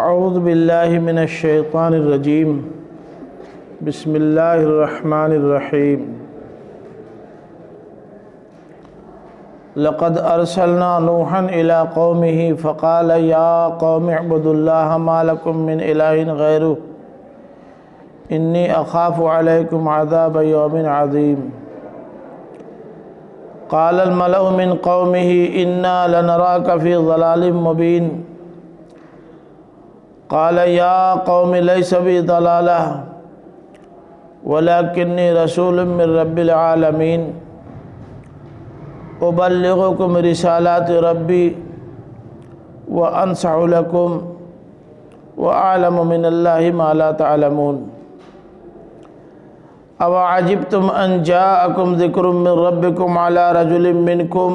اعوذ باللہ من الشیطان الرجیم بسم اللہ الرحمن الرحیم لقد ارسلنا نوحا الى قومه فقال یا قوم اعبدوا اللہ ما لکم من الہ غیرہ انی اخاف علیکم عذاب یوم عظیم قال الملأ من قومه انا لنراک فی ضلال مبین قال یا قوم لیس بی ضلالہ ولکنی رسول من رب العالمین ابلغکم رسالات ربی وانصح لکم واعلم من اللہ ما لا تعلمون اوعجبتم ان جاءکم ذکر من ربکم علی رجل منکم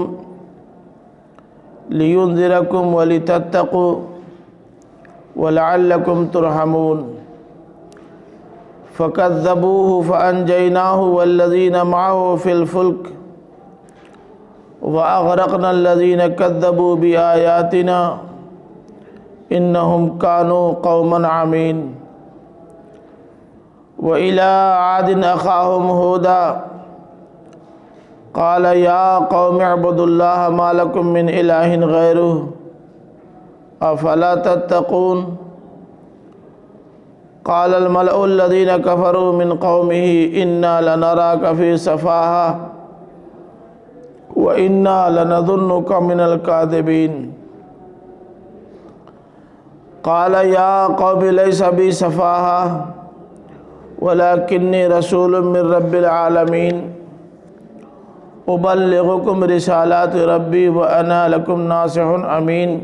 لینذرکم ولتتقوا وَلَعَلَّكُمْ تُرْحَمُونَ فَكَذَّبُوهُ فَأَنْجَيْنَاهُ وَالَّذِينَ مَعَهُ فِي الْفُلْكِ وَأَغْرَقْنَا الَّذِينَ كَذَّبُوا بِآيَاتِنَا إِنَّهُمْ كَانُوا قَوْمًا عَمِينَ وَإِلَىٰ عَادٍ أَخَاهُمْ هُودًا قَالَ يَا قَوْمِ اعْبُدُوا اللَّهَ مَا لَكُم مِّنْ إِلَٰهٍ غَيْرُهُ افلا تتقون قال الملأ الذين كفروا من قومه انا لنراك في سفاهة وانا لنظنك من الكاذبين قال يا قوم ليس بي سفاهة ولكني رسول من رب العالمين ابلغكم رسالات ربي وانا لكم ناصح امين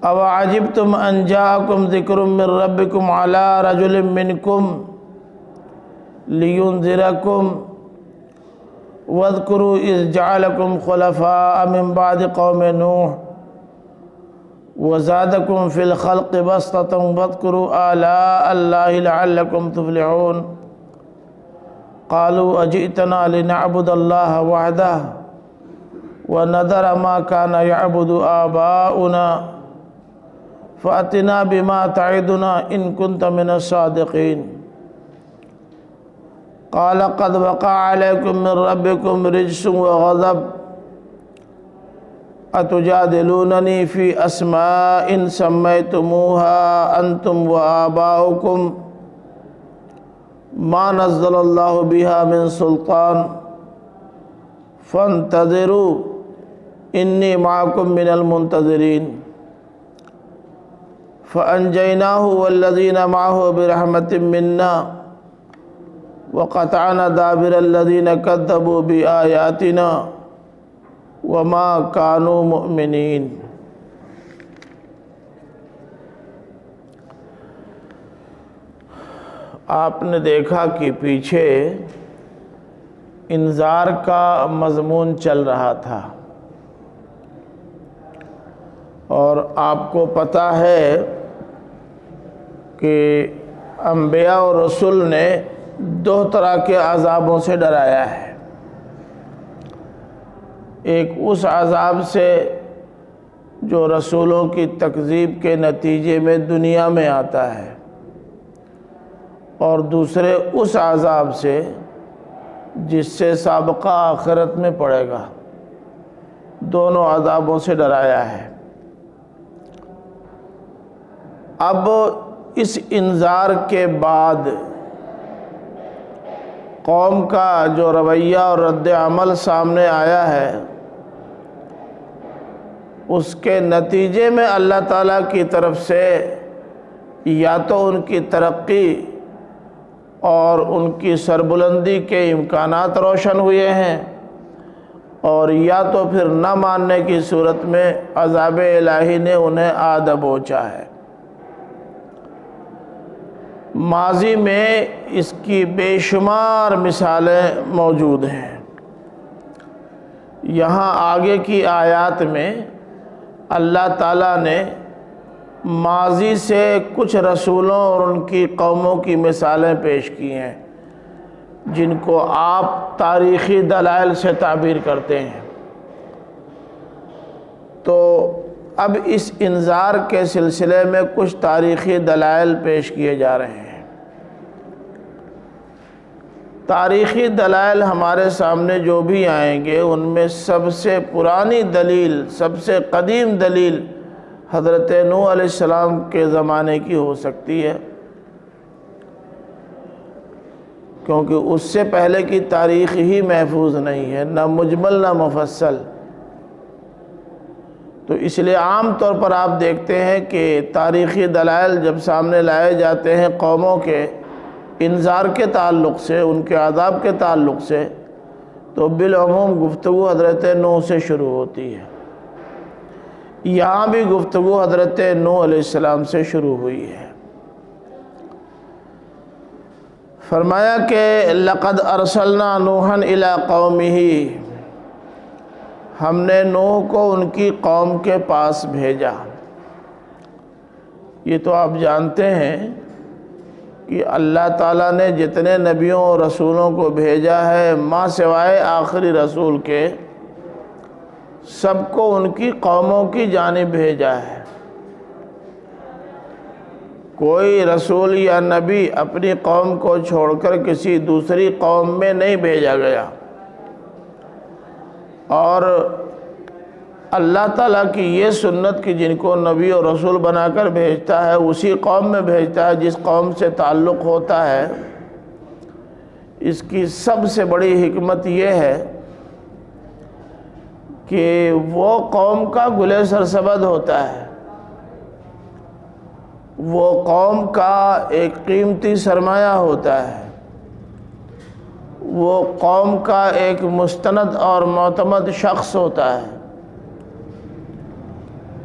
اوعجبتم ان جاءکم ذکر من ربکم علی رجل منکم لینذرکم واذکروا اذ جعلکم خلفاء من بعد قوم نوح وزادکم فی الخلق بسطة واذکروا آلاء اللہ لعلکم تفلحون قالوا اجئتنا لنعبد اللہ وحدہ ونذر ما كان يعبد آباؤنا فَأْتِنَا بِمَا تَعِدُنَا إِن كُنْتَ مِنَ الصَّادِقِينَ قَالَ قَدْ وَقَعَ عَلَيْكُم مِّن رَّبِّكُمْ رِجْسٌ وَغَضَبٌ أَتُجَادِلُونَنِي فِي أَسْمَاءٍ سَمَّيْتُمُوهَا أَنتُمْ وَآبَاؤُكُمْ مَا نَزَّلَ اللَّهُ بِهَا مِن سُلْطَانٍ فَانتَظِرُوا إِنِّي مَعَكُم مِّنَ الْمُنتَظِرِينَ فَأَنْجَيْنَاهُ وَالَّذِينَ مَعَهُ بِرَحْمَةٍ مِّنَّا وَقَطَعْنَا دَابِرَ الَّذِينَ كَذَّبُوا بِآيَاتِنَا وَمَا كَانُوا مُؤْمِنِينَ۔ آپ نے دیکھا کہ پیچھے انذار کا مضمون چل رہا تھا اور آپ کو پتہ ہے کہ انبیاء اور رسول نے دو طرح کے عذابوں سے ڈرایا ہے۔ ایک اس عذاب سے جو رسولوں کی تکذیب کے نتیجے میں دنیا میں آتا ہے، اور دوسرے اس عذاب سے جس سے سابقہ آخرت میں پڑے گا۔ دونوں عذابوں سے ڈرایا ہے۔ اب اس انذار کے بعد قوم کا جو رویہ اور رد عمل سامنے آیا ہے، اس کے نتیجے میں اللہ تعالیٰ کی طرف سے یا تو ان کی ترقی اور ان کی سربلندی کے امکانات روشن ہوئے ہیں، اور یا تو پھر نہ ماننے کی صورت میں عذاب الہی نے انہیں آ دبوچا ہے۔ ماضی میں اس کی بے شمار مثالیں موجود ہیں۔ یہاں آگے کی آیات میں اللہ تعالیٰ نے ماضی سے کچھ رسولوں اور ان کی قوموں کی مثالیں پیش کی ہیں جن کو آپ تاریخی دلائل سے تعبیر کرتے ہیں۔ تو اب اس انذار کے سلسلے میں کچھ تاریخی دلائل پیش کیے جا رہے ہیں۔ تاریخی دلائل ہمارے سامنے جو بھی آئیں گے ان میں سب سے پرانی دلیل، سب سے قدیم دلیل حضرت نوح علیہ السلام کے زمانے کی ہو سکتی ہے، کیونکہ اس سے پہلے کی تاریخ ہی محفوظ نہیں ہے، نہ مجمل نہ مفصل۔ تو اس لیے عام طور پر آپ دیکھتے ہیں کہ تاریخی دلائل جب سامنے لائے جاتے ہیں قوموں کے انذار کے تعلق سے، ان کے عذاب کے تعلق سے، تو بالعموم گفتگو حضرت نوح سے شروع ہوتی ہے۔ یہاں بھی گفتگو حضرت نوح علیہ السلام سے شروع ہوئی ہے۔ فرمایا کہ لقد ارسلنا نوحا الی قومہ، ہم نے نوح کو ان کی قوم کے پاس بھیجا۔ یہ تو آپ جانتے ہیں کہ اللہ تعالیٰ نے جتنے نبیوں اور رسولوں کو بھیجا ہے ماں سوائے آخری رسول کے، سب کو ان کی قوموں کی جانب بھیجا ہے۔ کوئی رسول یا نبی اپنی قوم کو چھوڑ کر کسی دوسری قوم میں نہیں بھیجا گیا، اور اللہ تعالیٰ کی یہ سنت کہ جن کو نبی اور رسول بنا کر بھیجتا ہے اسی قوم میں بھیجتا ہے جس قوم سے تعلق ہوتا ہے۔ اس کی سب سے بڑی حکمت یہ ہے کہ وہ قوم کا گلے سرسبد ہوتا ہے، وہ قوم کا ایک قیمتی سرمایہ ہوتا ہے، وہ قوم کا ایک مستند اور معتمد شخص ہوتا ہے۔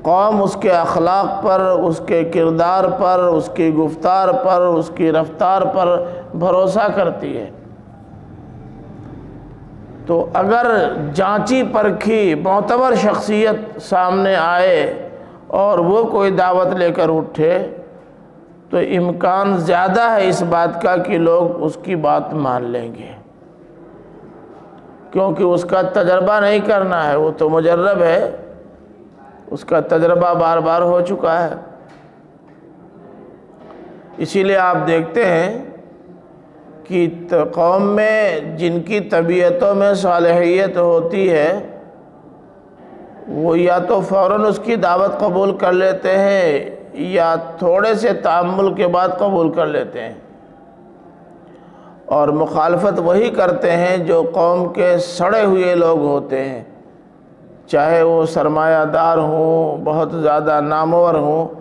قوم اس کے اخلاق پر، اس کے کردار پر، اس کی گفتار پر، اس کی رفتار پر بھروسہ کرتی ہے۔ تو اگر جانچی پرکھی معتبر شخصیت سامنے آئے اور وہ کوئی دعوت لے کر اٹھے تو امکان زیادہ ہے اس بات کا کہ لوگ اس کی بات مان لیں گے، کیونکہ اس کا تجربہ نہیں کرنا ہے، وہ تو مجرب ہے، اس کا تجربہ بار بار ہو چکا ہے۔ اسی لیے آپ دیکھتے ہیں کہ قوم میں جن کی طبیعتوں میں صالحیت ہوتی ہے وہ یا تو فوراً اس کی دعوت قبول کر لیتے ہیں یا تھوڑے سے تأمل کے بعد قبول کر لیتے ہیں، اور مخالفت وہی کرتے ہیں جو قوم کے سڑے ہوئے لوگ ہوتے ہیں، چاہے وہ سرمایہ دار ہوں، بہت زیادہ نامور ہوں،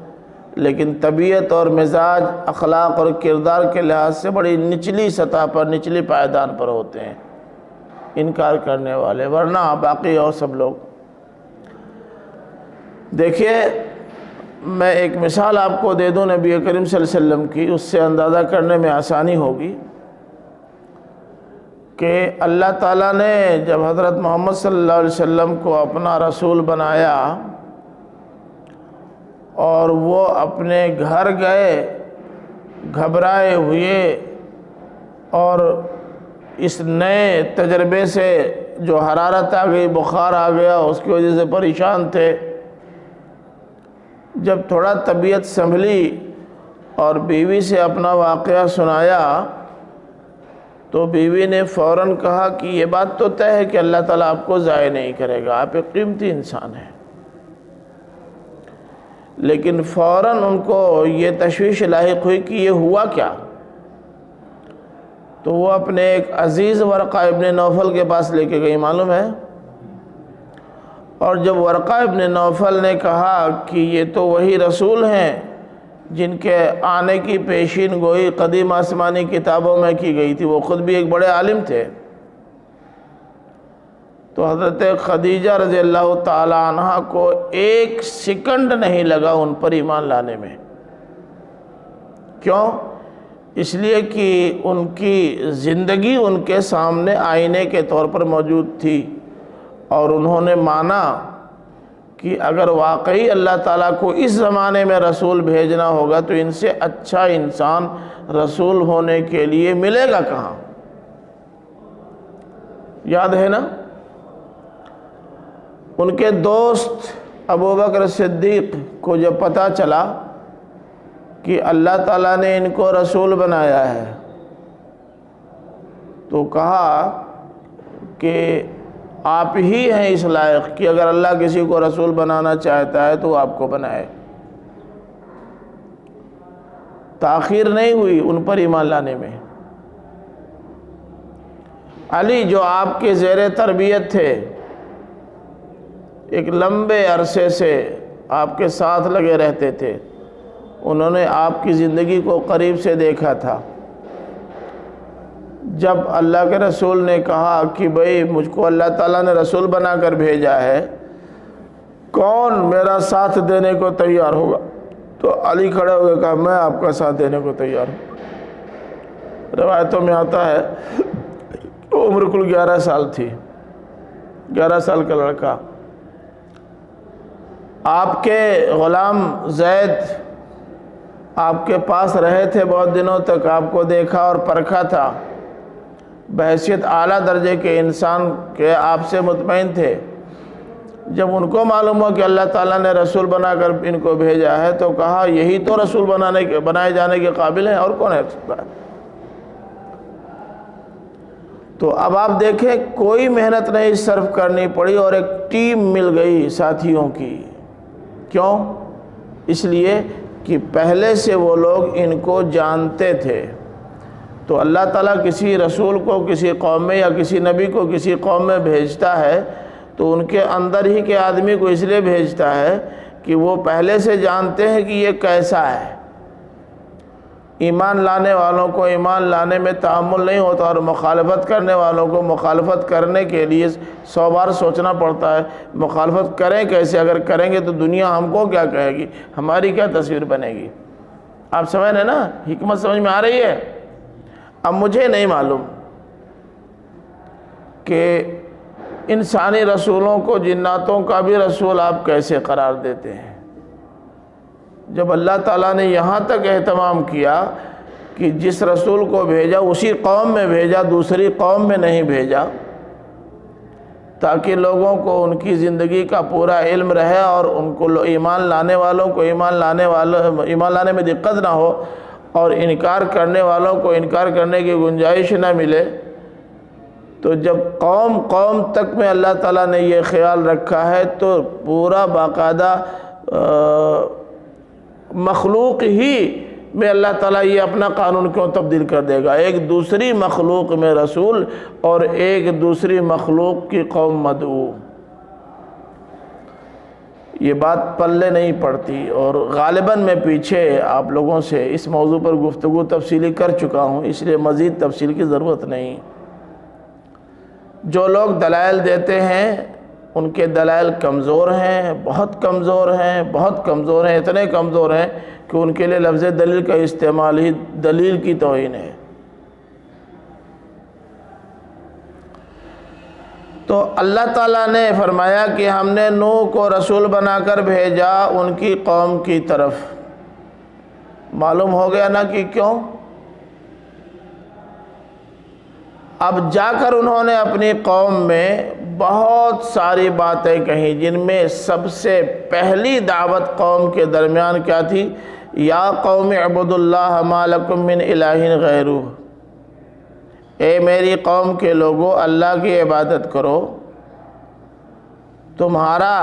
لیکن طبیعت اور مزاج، اخلاق اور کردار کے لحاظ سے بڑی نچلی سطح پر، نچلی پائیدان پر ہوتے ہیں انکار کرنے والے، ورنہ باقی اور سب لوگ۔ دیکھیے میں ایک مثال آپ کو دے دوں نبی کریم صلی اللہ علیہ وسلم کی، اس سے اندازہ کرنے میں آسانی ہوگی کہ اللہ تعالیٰ نے جب حضرت محمد صلی اللہ علیہ وسلم کو اپنا رسول بنایا اور وہ اپنے گھر گئے گھبرائے ہوئے، اور اس نئے تجربے سے جو حرارت آ گئی، بخار آ گیا، اس کی وجہ سے پریشان تھے، جب تھوڑا طبیعت سنبھلی اور بیوی سے اپنا واقعہ سنایا تو بیوی نے فوراً کہا کہ یہ بات تو طے ہے کہ اللہ تعالیٰ آپ کو ضائع نہیں کرے گا، آپ ایک قیمتی انسان ہیں۔ لیکن فوراً ان کو یہ تشویش لاحق ہوئی کہ یہ ہوا کیا، تو وہ اپنے ایک عزیز ورقہ ابن نوفل کے پاس لے کے گئی، معلوم ہے، اور جب ورقہ ابن نوفل نے کہا کہ یہ تو وہی رسول ہیں جن کے آنے کی پیشین گوئی قدیم آسمانی کتابوں میں کی گئی تھی، وہ خود بھی ایک بڑے عالم تھے، تو حضرت خدیجہ رضی اللہ تعالی عنہ کو ایک سیکنڈ نہیں لگا ان پر ایمان لانے میں۔ کیوں؟ اس لیے کہ ان کی زندگی ان کے سامنے آئینے کے طور پر موجود تھی، اور انہوں نے مانا کہ اگر واقعی اللہ تعالیٰ کو اس زمانے میں رسول بھیجنا ہوگا تو ان سے اچھا انسان رسول ہونے کے لیے ملے گا کہاں۔ یاد ہے نا، ان کے دوست ابو بکر صدیق کو جب پتہ چلا کہ اللہ تعالیٰ نے ان کو رسول بنایا ہے تو کہا کہ آپ ہی ہیں اس لائق کہ اگر اللہ کسی کو رسول بنانا چاہتا ہے تو آپ کو بنائے۔ تاخیر نہیں ہوئی ان پر ایمان لانے میں۔ علی جو آپ کے زیر تربیت تھے، ایک لمبے عرصے سے آپ کے ساتھ لگے رہتے تھے، انہوں نے آپ کی زندگی کو قریب سے دیکھا تھا۔ جب اللہ کے رسول نے کہا کہ بھئی مجھ کو اللہ تعالیٰ نے رسول بنا کر بھیجا ہے، کون میرا ساتھ دینے کو تیار ہوگا؟ تو علی کھڑے ہوئے کہا میں آپ کا ساتھ دینے کو تیار ہوں۔ روایتوں میں آتا ہے عمر کل 11 سال تھی، 11 سال کا لڑکا۔ آپ کے غلام زید آپ کے پاس رہے تھے بہت دنوں تک، آپ کو دیکھا اور پرکھا تھا، بحیثیت اعلیٰ درجے کے انسان کے آپ سے مطمئن تھے۔ جب ان کو معلوم ہوا کہ اللہ تعالیٰ نے رسول بنا کر ان کو بھیجا ہے تو کہا یہی تو رسول بنائے جانے کے قابل ہیں، اور کون ہے؟ تو اب آپ دیکھیں کوئی محنت نہیں صرف کرنی پڑی اور ایک ٹیم مل گئی ساتھیوں کی۔ کیوں؟ اس لیے کہ پہلے سے وہ لوگ ان کو جانتے تھے۔ تو اللہ تعالیٰ کسی رسول کو کسی قوم میں یا کسی نبی کو کسی قوم میں بھیجتا ہے تو ان کے اندر ہی کے آدمی کو اس لیے بھیجتا ہے کہ وہ پہلے سے جانتے ہیں کہ یہ کیسا ہے۔ ایمان لانے والوں کو ایمان لانے میں تحمل نہیں ہوتا اور مخالفت کرنے والوں کو مخالفت کرنے کے لیے 100 بار سوچنا پڑتا ہے، مخالفت کریں کیسے؟ اگر کریں گے تو دنیا ہم کو کیا کہے گی، ہماری کیا تصویر بنے گی؟ آپ سمجھ رہے ہیں نا؟ حکمت سمجھ میں آ رہی ہے؟ اب مجھے نہیں معلوم کہ انسانی رسولوں کو جناتوں کا بھی رسول آپ کیسے قرار دیتے ہیں، جب اللہ تعالیٰ نے یہاں تک اہتمام کیا کہ جس رسول کو بھیجا اسی قوم میں بھیجا، دوسری قوم میں نہیں بھیجا، تاکہ لوگوں کو ان کی زندگی کا پورا علم رہے اور ان کو ایمان لانے والوں کو ایمان لانے میں دقت نہ ہو اور انکار کرنے والوں کو انکار کرنے کی گنجائش نہ ملے۔ تو جب قوم تک میں اللہ تعالیٰ نے یہ خیال رکھا ہے تو پورا باقاعدہ مخلوق ہی میں اللہ تعالیٰ یہ اپنا قانون کیوں تبدیل کر دے گا؟ ایک دوسری مخلوق میں رسول اور ایک دوسری مخلوق کی قوم مدعو۔ یہ بات پلے نہیں پڑتی، اور غالباً میں پیچھے آپ لوگوں سے اس موضوع پر گفتگو تفصیلی کر چکا ہوں، اس لیے مزید تفصیل کی ضرورت نہیں۔ جو لوگ دلائل دیتے ہیں ان کے دلائل کمزور ہیں، بہت کمزور ہیں، بہت کمزور ہیں، اتنے کمزور ہیں کہ ان کے لیے لفظ دلیل کا استعمال ہی دلیل کی توہین ہے۔ تو اللہ تعالیٰ نے فرمایا کہ ہم نے نوح کو رسول بنا کر بھیجا ان کی قوم کی طرف۔ معلوم ہو گیا نا کہ کیوں؟ اب جا کر انہوں نے اپنی قوم میں بہت ساری باتیں کہیں، جن میں سب سے پہلی دعوت قوم کے درمیان کیا تھی؟ یا قوم اعبدوا اللہ ما لکم من الہ غیرہ، اے میری قوم کے لوگو اللہ کی عبادت کرو، تمہارا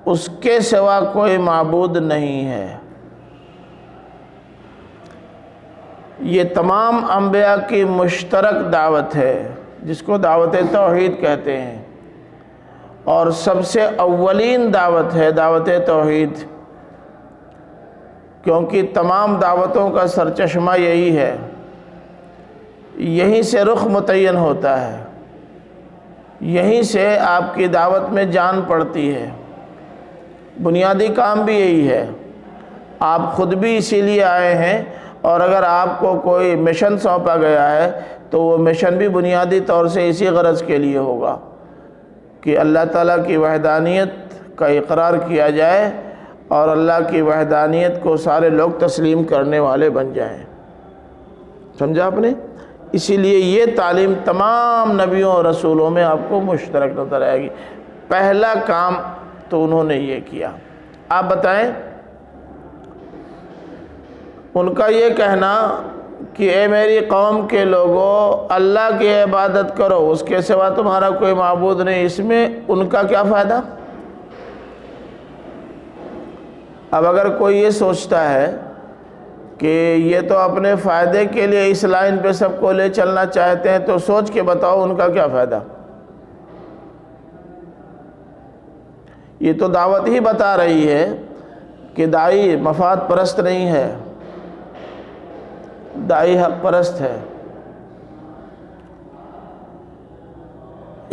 اس کے سوا کوئی معبود نہیں ہے۔ یہ تمام انبیاء کی مشترک دعوت ہے جس کو دعوت توحید کہتے ہیں، اور سب سے اولین دعوت ہے دعوت توحید، کیونکہ تمام دعوتوں کا سرچشمہ یہی ہے، یہیں سے رخ متعین ہوتا ہے، یہیں سے آپ کی دعوت میں جان پڑتی ہے، بنیادی کام بھی یہی ہے۔ آپ خود بھی اسی لیے آئے ہیں، اور اگر آپ کو کوئی مشن سونپا گیا ہے تو وہ مشن بھی بنیادی طور سے اسی غرض کے لیے ہوگا کہ اللہ تعالیٰ کی وحدانیت کا اقرار کیا جائے اور اللہ کی وحدانیت کو سارے لوگ تسلیم کرنے والے بن جائیں۔ سمجھا آپ نے؟ اسی لیے یہ تعلیم تمام نبیوں اور رسولوں میں آپ کو مشترک نظر آئے گی۔ پہلا کام تو انہوں نے یہ کیا۔ آپ بتائیں، ان کا یہ کہنا کہ اے میری قوم کے لوگوں اللہ کی عبادت کرو، اس کے سوا تمہارا کوئی معبود نہیں، اس میں ان کا کیا فائدہ؟ اب اگر کوئی یہ سوچتا ہے کہ یہ تو اپنے فائدے کے لیے اس لائن پہ سب کو لے چلنا چاہتے ہیں، تو سوچ کے بتاؤ ان کا کیا فائدہ؟ یہ تو دعوت ہی بتا رہی ہے کہ داعی مفاد پرست نہیں ہے، داعی حق پرست ہے۔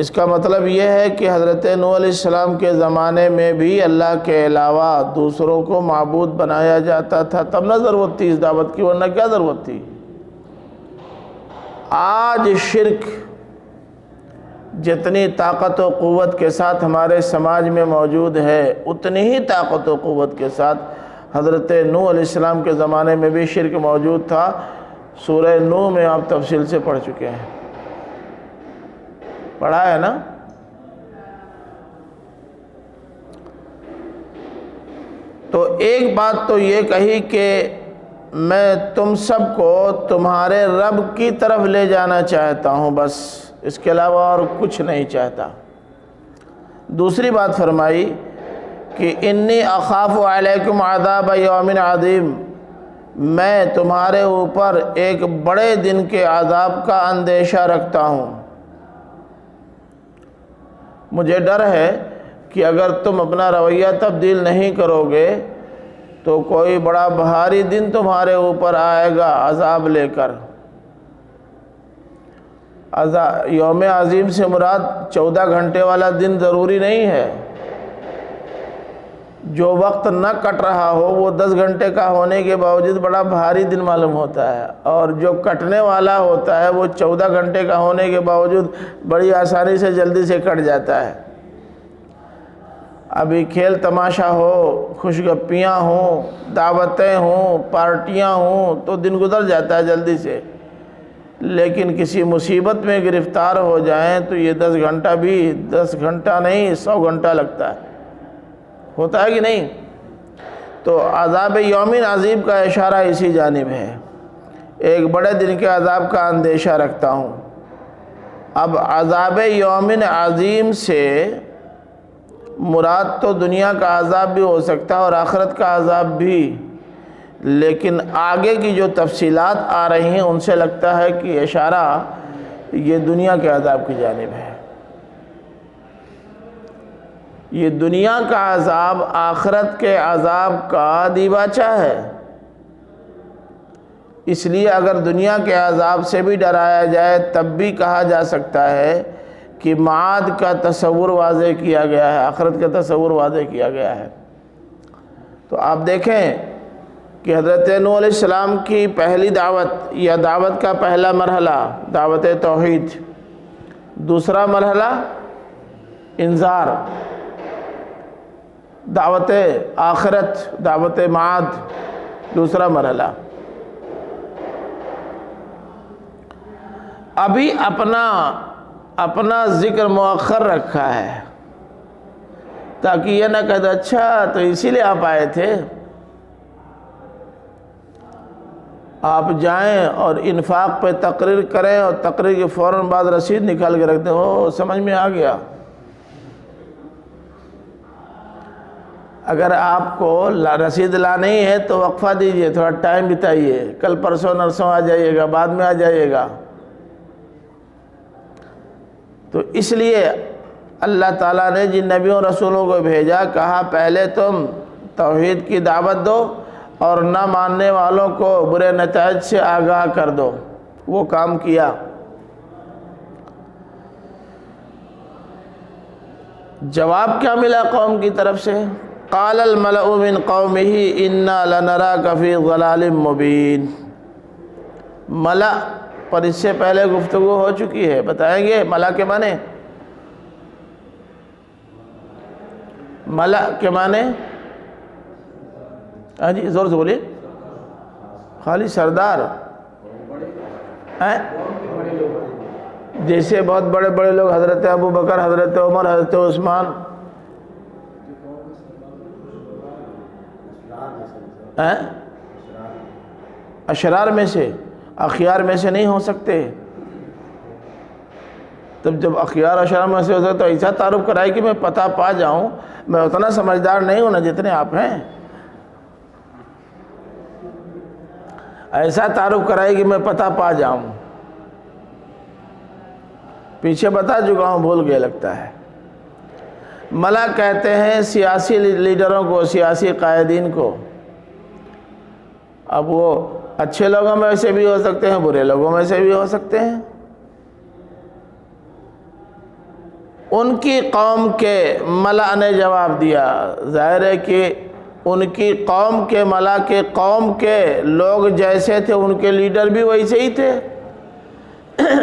اس کا مطلب یہ ہے کہ حضرت نوح علیہ السلام کے زمانے میں بھی اللہ کے علاوہ دوسروں کو معبود بنایا جاتا تھا، تب نہ ضرورت تھی اس دعوت کی، ورنہ کیا ضرورت تھی؟ آج شرک جتنی طاقت و قوت کے ساتھ ہمارے سماج میں موجود ہے، اتنی ہی طاقت و قوت کے ساتھ حضرت نوح علیہ السلام کے زمانے میں بھی شرک موجود تھا۔ سورہ نوح میں آپ تفصیل سے پڑھ چکے ہیں، پڑھا ہے نا؟ تو ایک بات تو یہ کہی کہ میں تم سب کو تمہارے رب کی طرف لے جانا چاہتا ہوں، بس اس کے علاوہ اور کچھ نہیں چاہتا۔ دوسری بات فرمائی کہ انی اخاف علیکم عذاب یوم عظیم، میں تمہارے اوپر ایک بڑے دن کے عذاب کا اندیشہ رکھتا ہوں۔ مجھے ڈر ہے کہ اگر تم اپنا رویہ تبدیل نہیں کرو گے تو کوئی بڑا بھاری دن تمہارے اوپر آئے گا عذاب لے کر۔ یوم عظیم سے مراد 14 گھنٹے والا دن ضروری نہیں ہے، جو وقت نہ کٹ رہا ہو وہ 10 گھنٹے کا ہونے کے باوجود بڑا بھاری دن معلوم ہوتا ہے، اور جو کٹنے والا ہوتا ہے وہ 14 گھنٹے کا ہونے کے باوجود بڑی آسانی سے جلدی سے کٹ جاتا ہے۔ ابھی کھیل تماشا ہو، خوش گپیاں ہوں، دعوتیں ہوں، پارٹیاں ہوں تو دن گزر جاتا ہے جلدی سے، لیکن کسی مصیبت میں گرفتار ہو جائیں تو یہ 10 گھنٹہ بھی 10 گھنٹہ نہیں 100 گھنٹہ لگتا ہے، ہوتا ہے کہ نہیں؟ تو عذاب یوم عظیم کا اشارہ اسی جانب ہے، ایک بڑے دن کے عذاب کا اندیشہ رکھتا ہوں۔ اب عذاب یوم عظیم سے مراد تو دنیا کا عذاب بھی ہو سکتا ہے اور آخرت کا عذاب بھی، لیکن آگے کی جو تفصیلات آ رہی ہیں ان سے لگتا ہے کہ اشارہ یہ دنیا کے عذاب کی جانب ہے۔ یہ دنیا کا عذاب آخرت کے عذاب کا دیباچہ ہے، اس لیے اگر دنیا کے عذاب سے بھی ڈرایا جائے تب بھی کہا جا سکتا ہے کہ معاد کا تصور واضح کیا گیا ہے، آخرت کا تصور واضح کیا گیا ہے۔ تو آپ دیکھیں کہ حضرت نوح علیہ السلام کی پہلی دعوت یا دعوت کا پہلا مرحلہ دعوت توحید، دوسرا مرحلہ انذار، دعوت آخرت، دعوت معاد، دوسرا مرحلہ۔ ابھی اپنا ذکر مؤخر رکھا ہے تاکہ یہ نہ کہتے اچھا تو اسی لیے آپ آئے تھے۔ آپ جائیں اور انفاق پہ تقریر کریں اور تقریر کے فوراً بعد رسید نکال کے رکھ دیں، او سمجھ میں آ گیا۔ اگر آپ کو رسید لانا ہی ہے تو وقفہ دیجئے، تھوڑا ٹائم بتائیے، کل پرسوں نرسوں آ جائیے گا، بعد میں آ جائیے گا۔ تو اس لیے اللہ تعالیٰ نے جن نبیوں رسولوں کو بھیجا، کہا پہلے تم توحید کی دعوت دو اور نہ ماننے والوں کو برے نتائج سے آگاہ کر دو، وہ کام کیا۔ جواب کیا ملا قوم کی طرف سے؟ قال الملأ من قومه انا لنراك في ضلال مبین۔ ملأ پر اس سے پہلے گفتگو ہو چکی ہے، بتائیں گے ملأ کے معنی؟ ملأ کے معنی؟ ہاں جی زور سے بولیے۔ خالی سردار جیسے بہت بڑے بڑے لوگ، حضرت ابو بکر، حضرت عمر، حضرت عثمان، اشرار میں سے، اخیار میں سے نہیں ہو سکتے؟ تب جب اخیار اشرار میں سے ہو سکتے تو ایسا تعارف کرائے کہ میں پتہ پا جاؤں، میں اتنا سمجھدار نہیں ہوں نا جتنے آپ ہیں، ایسا تعارف کرائے کہ میں پتہ پا جاؤں۔ پیچھے بتا چکا ہوں، بھول گئے لگتا ہے۔ ملا کہتے ہیں سیاسی لیڈروں کو، سیاسی قائدین کو۔ اب وہ اچھے لوگوں میں سے بھی ہو سکتے ہیں، برے لوگوں میں سے بھی ہو سکتے ہیں۔ ان کی قوم کے ملا نے جواب دیا، ظاہر ہے کہ ان کی قوم کے ملا کے قوم کے لوگ جیسے تھے ان کے لیڈر بھی ویسے ہی تھے،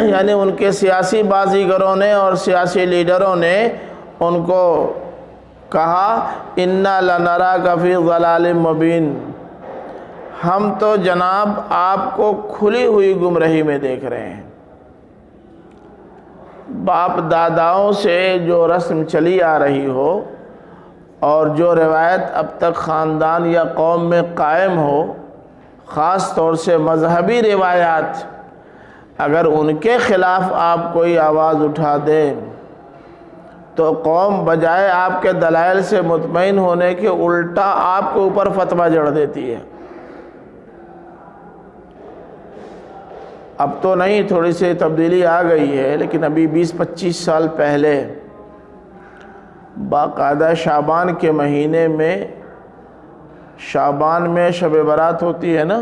یعنی ان کے سیاسی بازیگروں نے اور سیاسی لیڈروں نے ان کو کہا اِنَّا لَنَرَاكَ فِي ضَلَالٍ مُبِينٍ، ہم تو جناب آپ کو کھلی ہوئی گمراہی میں دیکھ رہے ہیں۔ باپ داداؤں سے جو رسم چلی آ رہی ہو اور جو روایت اب تک خاندان یا قوم میں قائم ہو، خاص طور سے مذہبی روایات، اگر ان کے خلاف آپ کوئی آواز اٹھا دیں تو قوم بجائے آپ کے دلائل سے مطمئن ہونے کے الٹا آپ کے اوپر فتویٰ جڑ دیتی ہے۔ اب تو نہیں، تھوڑی سی تبدیلی آ گئی ہے، لیکن ابھی 20-25 سال پہلے باقاعدہ شعبان کے مہینے میں، شعبان میں شب برات ہوتی ہے نا،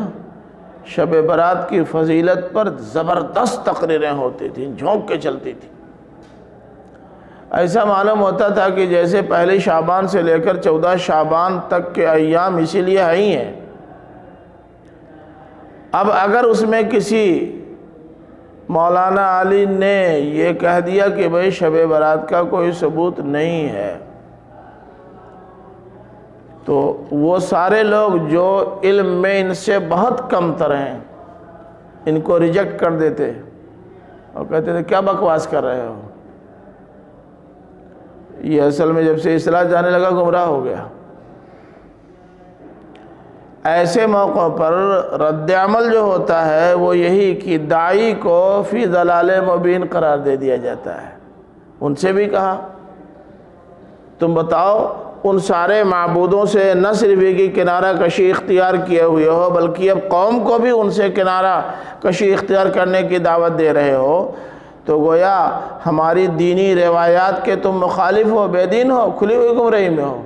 شب برات کی فضیلت پر زبردست تقریریں ہوتی تھیں، جھونک کے چلتی تھی۔ ایسا معلوم ہوتا تھا کہ جیسے پہلی شعبان سے لے کر 14 شعبان تک کے ایام اسی لیے ہی ہیں۔ اب اگر اس میں کسی مولانا علی نے یہ کہہ دیا کہ بھئی شب برات کا کوئی ثبوت نہیں ہے، تو وہ سارے لوگ جو علم میں ان سے بہت کم تر ہیں ان کو ریجیکٹ کر دیتے اور کہتے تھے کیا بکواس کر رہے ہو، یہ اصل میں جب سے اصلاح جانے لگا گمراہ ہو گیا۔ ایسے موقعوں پر رد عمل جو ہوتا ہے وہ یہی کہ داعی کو فی ضلال مبین قرار دے دیا جاتا ہے۔ ان سے بھی کہا تم بتاؤ ان سارے معبودوں سے نہ صرف ایک ہی کنارہ کشی اختیار کیے ہوئے ہو بلکہ اب قوم کو بھی ان سے کنارہ کشی اختیار کرنے کی دعوت دے رہے ہو، تو گویا ہماری دینی روایات کے تم مخالف ہو، بے دین ہو، کھلی ہوئی گمراہی میں ہو۔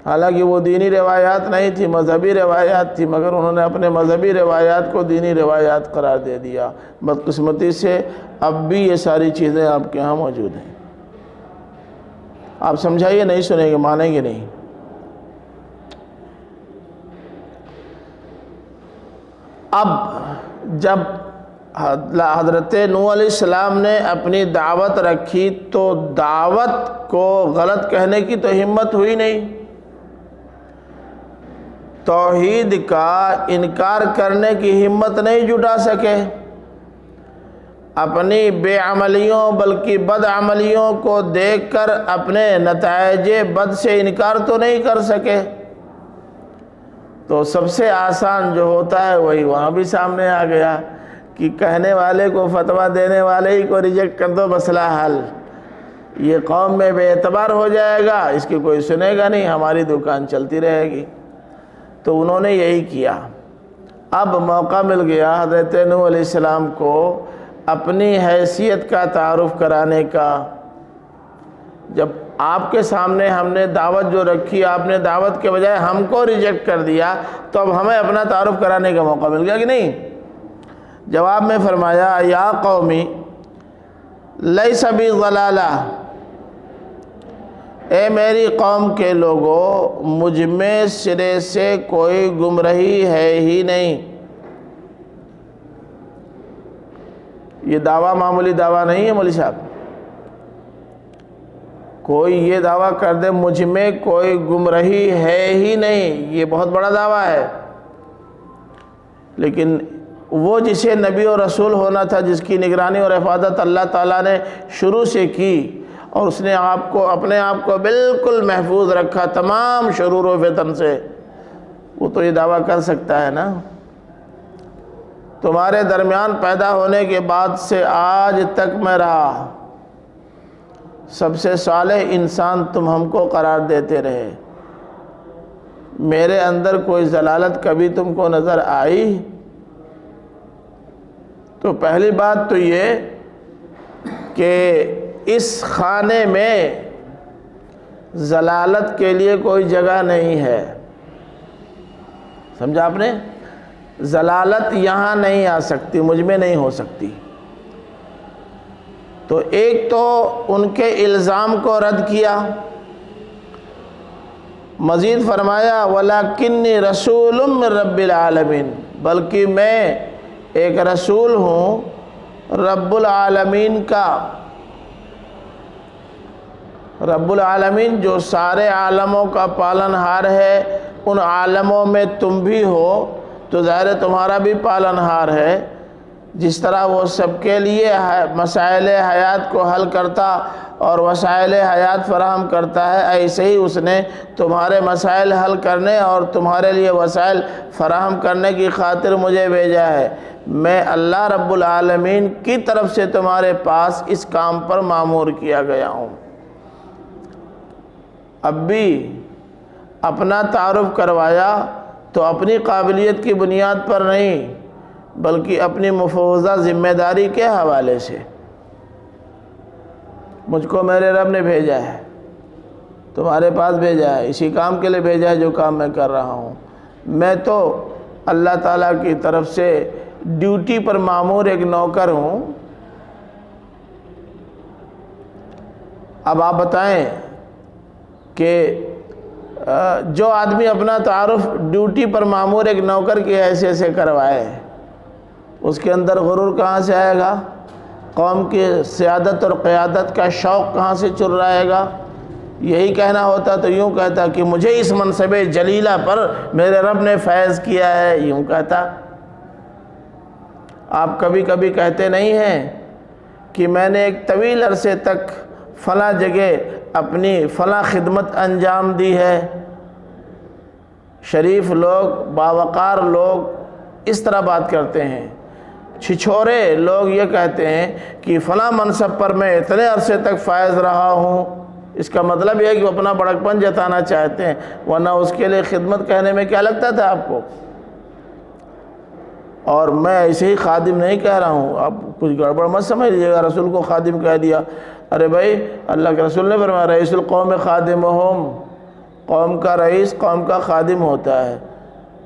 حالانکہ وہ دینی روایات نہیں تھی، مذہبی روایات تھی، مگر انہوں نے اپنے مذہبی روایات کو دینی روایات قرار دے دیا۔ بدقسمتی سے اب بھی یہ ساری چیزیں آپ کے ہاں موجود ہیں۔ آپ سمجھائیے، نہیں سنیں گے، مانیں گے نہیں۔ اب جب حضرت نوح علیہ السلام نے اپنی دعوت رکھی تو دعوت کو غلط کہنے کی تو ہمت ہوئی نہیں، توحید کا انکار کرنے کی ہمت نہیں جٹا سکے، اپنی بے عملیوں بلکہ بد عملیوں کو دیکھ کر اپنے نتائج بد سے انکار تو نہیں کر سکے، تو سب سے آسان جو ہوتا ہے وہی وہاں بھی سامنے آ گیا کہ کہنے والے کو، فتویٰ دینے والے ہی کو ریجیکٹ کر دو، مسئلہ حل، یہ قوم میں بے اعتبار ہو جائے گا، اس کی کوئی سنے گا نہیں، ہماری دکان چلتی رہے گی۔ تو انہوں نے یہی کیا۔ اب موقع مل گیا حضرت نوح علیہ السلام کو اپنی حیثیت کا تعارف کرانے کا۔ جب آپ کے سامنے ہم نے دعوت جو رکھی، آپ نے دعوت کے بجائے ہم کو ریجیکٹ کر دیا، تو اب ہمیں اپنا تعارف کرانے کا موقع مل گیا کہ نہیں؟ جواب میں فرمایا یا قومی لیس بی ضلالہ، اے میری قوم کے لوگوں، مجھ میں سرے سے کوئی گمراہی ہے ہی نہیں۔ یہ دعویٰ معمولی دعویٰ نہیں ہے مولوی صاحب، کوئی یہ دعویٰ کر دے مجھ میں کوئی گمراہی ہے ہی نہیں، یہ بہت بڑا دعویٰ ہے۔ لیکن وہ جسے نبی اور رسول ہونا تھا، جس کی نگرانی اور حفاظت اللہ تعالیٰ نے شروع سے کی، اور اس نے اپنے آپ کو بالکل محفوظ رکھا تمام شرور و فتن سے، وہ تو یہ دعویٰ کر سکتا ہے نا۔ تمہارے درمیان پیدا ہونے کے بعد سے آج تک میں رہا، سب سے صالح انسان تم ہم کو قرار دیتے رہے، میرے اندر کوئی ضلالت کبھی تم کو نظر آئی؟ تو پہلی بات تو یہ کہ اس خانے میں ضلالت کے لیے کوئی جگہ نہیں ہے، سمجھا آپ نے؟ ضلالت یہاں نہیں آ سکتی، مجھ میں نہیں ہو سکتی۔ تو ایک تو ان کے الزام کو رد کیا، مزید فرمایا وَلَكِنِّي رَسُولٌ مِّن رَبِّ الْعَالَمِينَ، بلکہ میں ایک رسول ہوں رب العالمین کا۔ رب العالمین جو سارے عالموں کا پالن ہار ہے، ان عالموں میں تم بھی ہو تو ظاہر تمہارا بھی پالن ہار ہے۔ جس طرح وہ سب کے لیے مسائل حیات کو حل کرتا اور وسائل حیات فراہم کرتا ہے، ایسے ہی اس نے تمہارے مسائل حل کرنے اور تمہارے لیے وسائل فراہم کرنے کی خاطر مجھے بھیجا ہے۔ میں اللہ رب العالمین کی طرف سے تمہارے پاس اس کام پر مامور کیا گیا ہوں۔ اب بھی اپنا تعارف کروایا تو اپنی قابلیت کی بنیاد پر نہیں، بلکہ اپنی مفوضہ ذمہ داری کے حوالے سے۔ مجھ کو میرے رب نے بھیجا ہے، تمہارے پاس بھیجا ہے، اسی کام کے لیے بھیجا ہے جو کام میں کر رہا ہوں۔ میں تو اللہ تعالیٰ کی طرف سے ڈیوٹی پر مامور ایک نوکر ہوں۔ اب آپ بتائیں کہ جو آدمی اپنا تعارف ڈیوٹی پر مامور ایک نوکر کی حیثیت سے کروائے، اس کے اندر غرور کہاں سے آئے گا؟ قوم کی سیادت اور قیادت کا شوق کہاں سے چر رہے گا؟ یہی کہنا ہوتا تو یوں کہتا کہ مجھے اس منصب جلیلہ پر میرے رب نے فیض کیا ہے، یوں کہتا۔ آپ کبھی کبھی کہتے نہیں ہیں کہ میں نے ایک طویل عرصے تک فلاں جگہ اپنی فلاں خدمت انجام دی ہے۔ شریف لوگ، باوقار لوگ اس طرح بات کرتے ہیں۔ چھچھورے لوگ یہ کہتے ہیں کہ فلاں منصب پر میں اتنے عرصے تک فائز رہا ہوں۔ اس کا مطلب یہ ہے کہ وہ اپنا بڑکپن جتانا چاہتے ہیں، ورنہ اس کے لیے خدمت کہنے میں کیا لگتا تھا آپ کو؟ اور میں ایسے ہی خادم نہیں کہہ رہا ہوں، آپ کچھ گڑبڑ مت سمجھ لیجیے گا، رسول کو خادم کہہ دیا۔ ارے بھائی، اللہ کے رسول نے فرمایا رئیس القوم خادمہم، قوم کا رئیس قوم کا خادم ہوتا ہے۔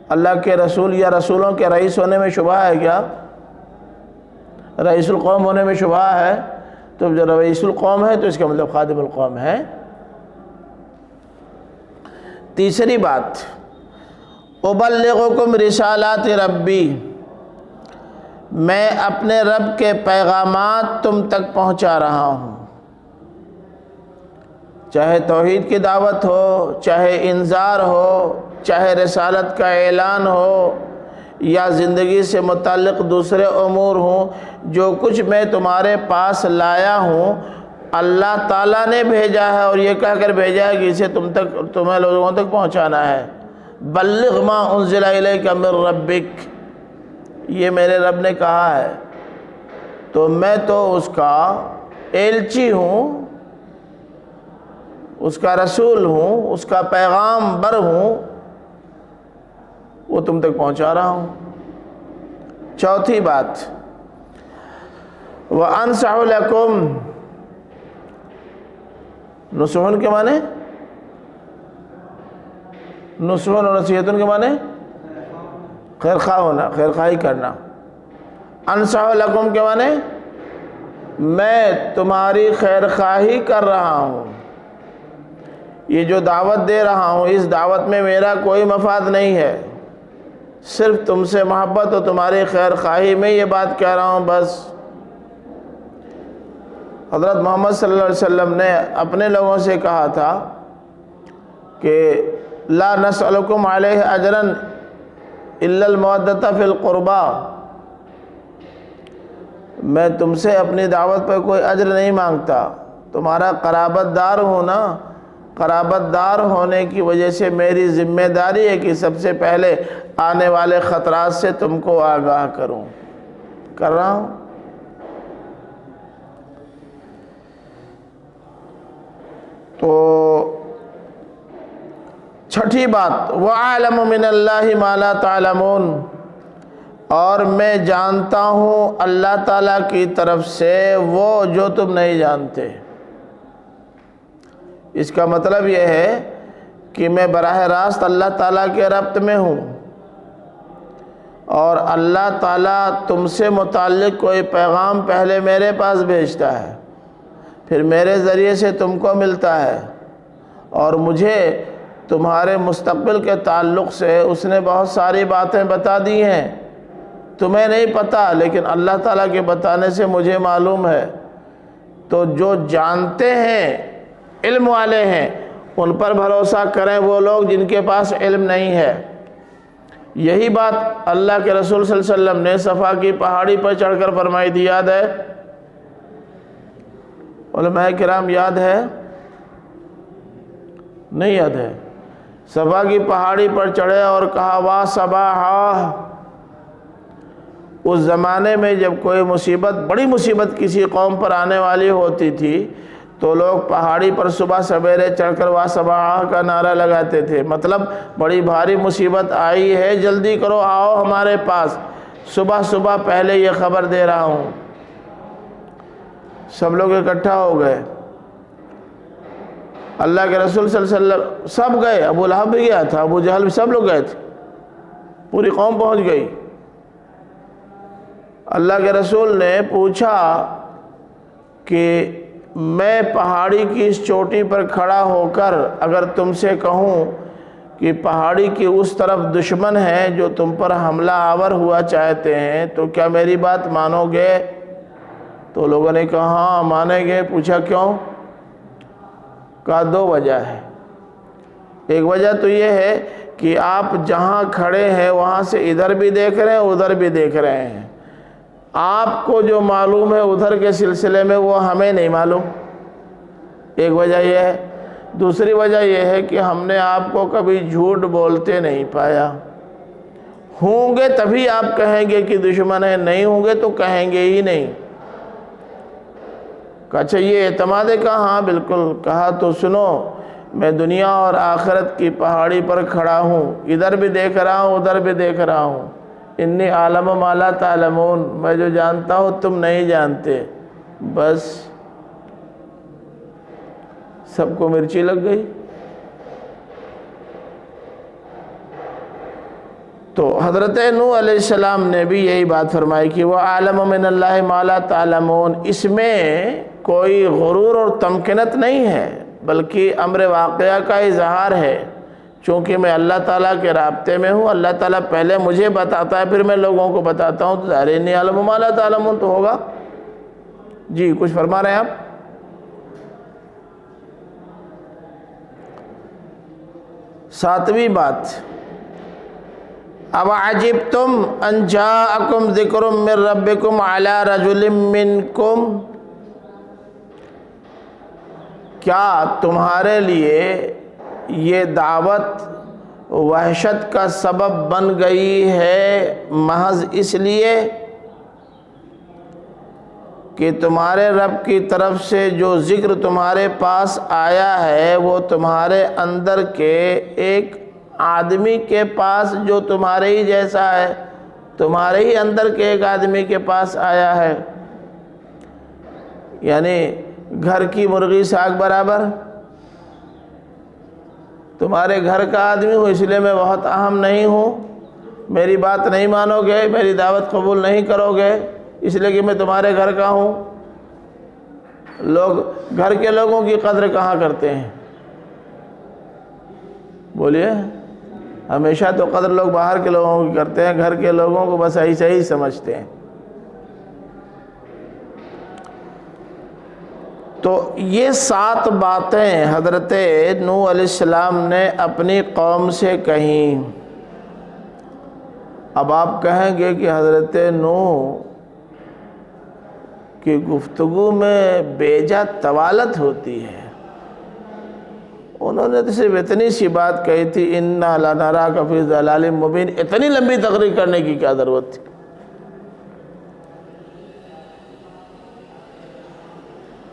اللہ کے رسول یا رسولوں کے رئیس ہونے میں شبہ ہے کیا؟ رئیس القوم ہونے میں شبہ ہے؟ تو جب رئیس القوم ہے تو اس کا مطلب خادم القوم ہے۔ تیسری بات، ابلغکم رسالات ربی، میں اپنے رب کے پیغامات تم تک پہنچا رہا ہوں، چاہے توحید کی دعوت ہو، چاہے انذار ہو، چاہے رسالت کا اعلان ہو، یا زندگی سے متعلق دوسرے امور ہوں، جو کچھ میں تمہارے پاس لایا ہوں اللہ تعالیٰ نے بھیجا ہے، اور یہ کہہ کر بھیجا ہے کہ اسے تمہیں لوگوں تک پہنچانا ہے۔ بلغ ما انزل الیک من ربک، یہ میرے رب نے کہا ہے، تو میں تو اس کا ایلچی ہوں، اس کا رسول ہوں، اس کا پیغام بر ہوں، وہ تم تک پہنچا رہا ہوں۔ چوتھی بات، وَأَنصَحُ لَكُمْ، نصحن کے معنی نصحن اور نصیحتن کے معنی خیر خواہ ہونا، خیر خواہی کرنا۔ انصح لکم کے معنی میں تمہاری خیر خواہی کر رہا ہوں، یہ جو دعوت دے رہا ہوں اس دعوت میں میرا کوئی مفاد نہیں ہے، صرف تم سے محبت اور تمہاری خیر خواہی میں یہ بات کہہ رہا ہوں بس۔ حضرت محمد صلی اللہ علیہ وسلم نے اپنے لوگوں سے کہا تھا کہ لا نسألکم علیہ اجرا الا المودۃ فی القربى، میں تم سے اپنی دعوت پر کوئی اجر نہیں مانگتا تمہارا قرابت دار ہوں نا، قرابت دار ہونے کی وجہ سے میری ذمہ داری ہے کہ سب سے پہلے آنے والے خطرات سے تم کو آگاہ کروں، کر رہا ہوں۔ تو چھٹی بات، وَأَعْلَمُ مِنَ اللَّهِ مَا لَا تَعْلَمُونَ، اور میں جانتا ہوں اللہ تعالیٰ کی طرف سے وہ جو تم نہیں جانتے۔ اس کا مطلب یہ ہے کہ میں براہ راست اللہ تعالیٰ کے ربط میں ہوں، اور اللہ تعالیٰ تم سے متعلق کوئی پیغام پہلے میرے پاس بھیجتا ہے، پھر میرے ذریعے سے تم کو ملتا ہے، اور مجھے تمہارے مستقبل کے تعلق سے اس نے بہت ساری باتیں بتا دی ہیں، تمہیں نہیں پتہ لیکن اللہ تعالیٰ کے بتانے سے مجھے معلوم ہے۔ تو جو جانتے ہیں، علم والے ہیں، ان پر بھروسہ کریں وہ لوگ جن کے پاس علم نہیں ہے۔ یہی بات اللہ کے رسول صلی اللہ علیہ وسلم نے صفا کی پہاڑی پر چڑھ کر فرمائی تھی، یاد ہے؟ علماء کرام یاد ہے؟ نہیں یاد ہے؟ صفا کی پہاڑی پر چڑھے اور کہا وا صباحا۔ اس زمانے میں جب کوئی مصیبت، بڑی مصیبت کسی قوم پر آنے والی ہوتی تھی تو لوگ پہاڑی پر صبح سویرے چڑھ کر وا صباحا کا نعرہ لگاتے تھے، مطلب بڑی بھاری مصیبت آئی ہے، جلدی کرو آؤ ہمارے پاس، صبح صبح پہلے یہ خبر دے رہا ہوں۔ سب لوگ اکٹھا ہو گئے، اللہ کے رسول صلی اللہ علیہ وسلم سب گئے، ابو لہب بھی گیا تھا، ابو جہل بھی، سب لوگ گئے تھے، پوری قوم پہنچ گئی۔ اللہ کے رسول نے پوچھا کہ میں پہاڑی کی اس چوٹی پر کھڑا ہو کر اگر تم سے کہوں کہ پہاڑی کی اس طرف دشمن ہیں جو تم پر حملہ آور ہوا چاہتے ہیں تو کیا میری بات مانو گے؟ تو لوگوں نے کہا ہاں مانیں گے۔ پوچھا کیوں؟ کہا دو وجہ ہے۔ ایک وجہ تو یہ ہے کہ آپ جہاں کھڑے ہیں وہاں سے ادھر بھی دیکھ رہے ہیں ادھر بھی دیکھ رہے ہیں، آپ کو جو معلوم ہے ادھر کے سلسلے میں وہ ہمیں نہیں معلوم، ایک وجہ یہ ہے۔ دوسری وجہ یہ ہے کہ ہم نے آپ کو کبھی جھوٹ بولتے نہیں پایا، ہوں گے تبھی آپ کہیں گے کہ دشمن ہے، نہیں ہوں گے تو کہیں گے ہی نہیں۔ کہا اچھا یہ اعتماد ہے؟ کہا ہاں بالکل۔ کہا تو سنو، میں دنیا اور آخرت کی پہاڑی پر کھڑا ہوں، ادھر بھی دیکھ رہا ہوں ادھر بھی دیکھ رہا ہوں، انی عالم ما لا تعلمون، میں جو جانتا ہوں تم نہیں جانتے۔ بس سب کو مرچی لگ گئی۔ تو حضرت نوح علیہ السلام نے بھی یہی بات فرمائی کہ وَأَعْلَمُ مِنَ اللَّهِ مَا لَا تَعْلَمُونَ، اس میں کوئی غرور اور تمکنت نہیں ہے بلکہ امر واقعہ کا اظہار ہے۔ چونکہ میں اللہ تعالیٰ کے رابطے میں ہوں، اللہ تعالیٰ پہلے مجھے بتاتا ہے پھر میں لوگوں کو بتاتا ہوں، تو ظاہر انی عالم ما لا تعلمون تو ہوگا۔ جی کچھ فرما رہے ہیں آپ؟ ساتویں بات، اب عجبتم ان جاءکم ذکر من ربکم علی رجل منکم، کیا تمہارے لیے یہ دعوت وحشت کا سبب بن گئی ہے محض اس لیے کہ تمہارے رب کی طرف سے جو ذکر تمہارے پاس آیا ہے وہ تمہارے اندر کے ایک آدمی کے پاس جو تمہارے ہی جیسا ہے، تمہارے ہی اندر کے ایک آدمی کے پاس آیا ہے، یعنی گھر کی مرغی ساگ برابر، تمہارے گھر کا آدمی ہوں اس لیے میں بہت اہم نہیں ہوں، میری بات نہیں مانو گے، میری دعوت قبول نہیں کرو گے اس لیے کہ میں تمہارے گھر کا ہوں۔ لوگ گھر کے لوگوں کی قدر کہاں کرتے ہیں؟ بولیے، ہمیشہ تو قدر لوگ باہر کے لوگوں کی کرتے ہیں، گھر کے لوگوں کو بس ایسے ہی سمجھتے ہیں۔ تو یہ 7 باتیں حضرت نوح علیہ السلام نے اپنی قوم سے کہیں۔ اب آپ کہیں گے کہ حضرت نوح کہ گفتگو میں بیجا طوالت ہوتی ہے۔ انہوں نے تو صرف اتنی سی بات کہی تھی اِنَّا لَنَرَاكَ فِي ضَلَالٍ مُبِينٍ، اتنی لمبی تقریر کرنے کی کیا ضرورت تھی؟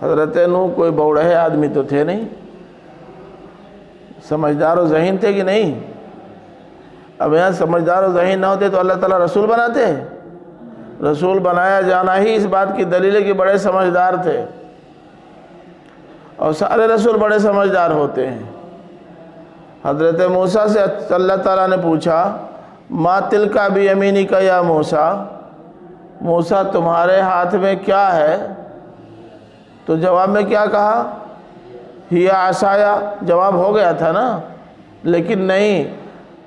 حضرت نوح کوئی بوڑھے آدمی تو تھے نہیں، سمجھدار و ذہین تھے کہ نہیں؟ اب یہاں سمجھدار و ذہین نہ ہوتے تو اللہ تعالیٰ رسول بناتے؟ رسول بنایا جانا ہی اس بات کی دلیل ہے کہ بڑے سمجھدار تھے، اور سارے رسول بڑے سمجھدار ہوتے ہیں۔ حضرت موسیٰ سے اللہ تعالیٰ نے پوچھا ما تلک بیمینک یا موسیٰ، موسیٰ تمہارے ہاتھ میں کیا ہے؟ تو جواب میں کیا کہا؟ ہی عصایا، جواب ہو گیا تھا نا، لیکن نہیں،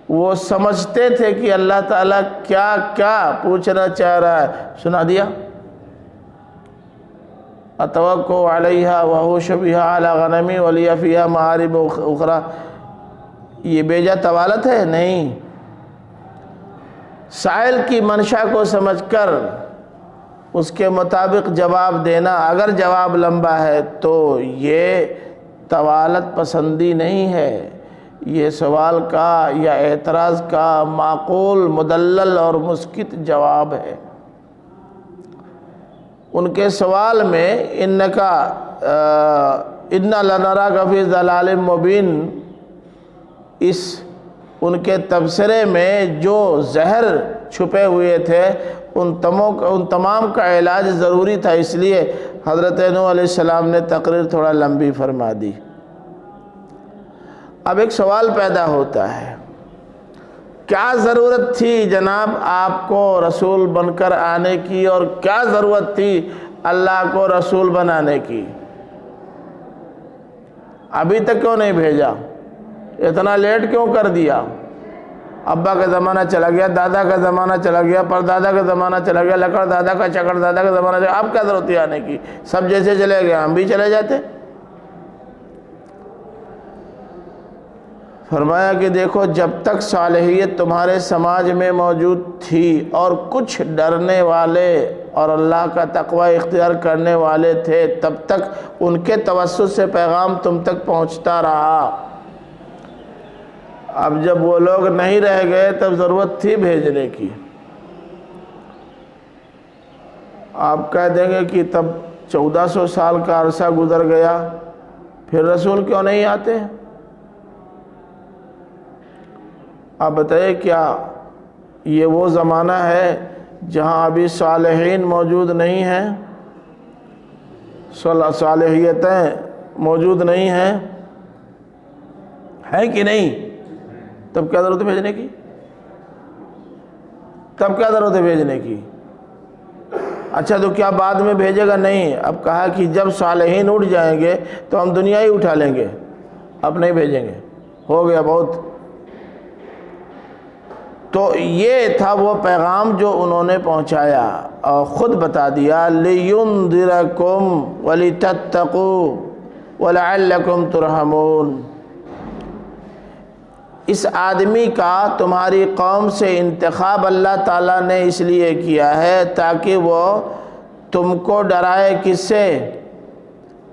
وہ سمجھتے تھے کہ اللہ تعالیٰ کیا کیا پوچھنا چاہ رہا ہے، سنا دیا۔ اتوکل علیہا واحوش بہا علی غنمی ولی فیہا معارب اخری، یہ بیجا طوالت ہے؟ نہیں، سائل کی منشا کو سمجھ کر اس کے مطابق جواب دینا، اگر جواب لمبا ہے تو یہ طوالت پسندی نہیں ہے، یہ سوال کا یا اعتراض کا معقول، مدلل اور مسکت جواب ہے۔ ان کے سوال میں اِنَّا لَنَرَاكَ فِي ضَلَالٍ مُبِينٍ، اس ان کے تبصرے میں جو زہر چھپے ہوئے تھے ان تمام کا علاج ضروری تھا، اس لیے حضرت نوح علیہ السلام نے تقریر تھوڑا لمبی فرما دی۔ اب ایک سوال پیدا ہوتا ہے، کیا ضرورت تھی جناب آپ کو رسول بن کر آنے کی، اور کیا ضرورت تھی اللہ کو رسول بنانے کی؟ ابھی تک کیوں نہیں بھیجا؟ اتنا لیٹ کیوں کر دیا؟ ابا کا زمانہ چلا گیا، دادا کا زمانہ چلا گیا، پردادا کا زمانہ چلا گیا، لکڑ دادا کا چکڑ دادا کا زمانہ چلا گیا، اب کیا ضرورت تھی آنے کی؟ سب جیسے چلے گئے ہم بھی چلے جاتے۔ فرمایا کہ دیکھو، جب تک صالحیت تمہارے سماج میں موجود تھی اور کچھ ڈرنے والے اور اللہ کا تقوی اختیار کرنے والے تھے، تب تک ان کے توسط سے پیغام تم تک پہنچتا رہا۔ اب جب وہ لوگ نہیں رہ گئے تب ضرورت تھی بھیجنے کی۔ آپ کہہ دیں گے کہ تب 1400 سال کا عرصہ گزر گیا، پھر رسول کیوں نہیں آتے؟ آپ بتائیے، کیا یہ وہ زمانہ ہے جہاں ابھی صالحین موجود نہیں ہیں، صالحیتیں موجود نہیں ہیں؟ ہے کہ نہیں؟ تب کیا ضرورت ہے بھیجنے کی؟ تب کیا ضرورت ہے بھیجنے کی؟ اچھا تو کیا بعد میں بھیجے گا؟ نہیں، اب کہا کہ جب صالحین اٹھ جائیں گے تو ہم دنیا ہی اٹھا لیں گے، اب نہیں بھیجیں گے، ہو گیا بہت۔ تو یہ تھا وہ پیغام جو انہوں نے پہنچایا، اور خود بتا دیا لِيُنذِرَكُمْ وَلِتَتَّقُوا وَلَعَلَّكُمْ تُرْحَمُونَ۔ اس آدمی کا تمہاری قوم سے انتخاب اللہ تعالیٰ نے اس لیے کیا ہے تاکہ وہ تم کو ڈرائے، کس سے؟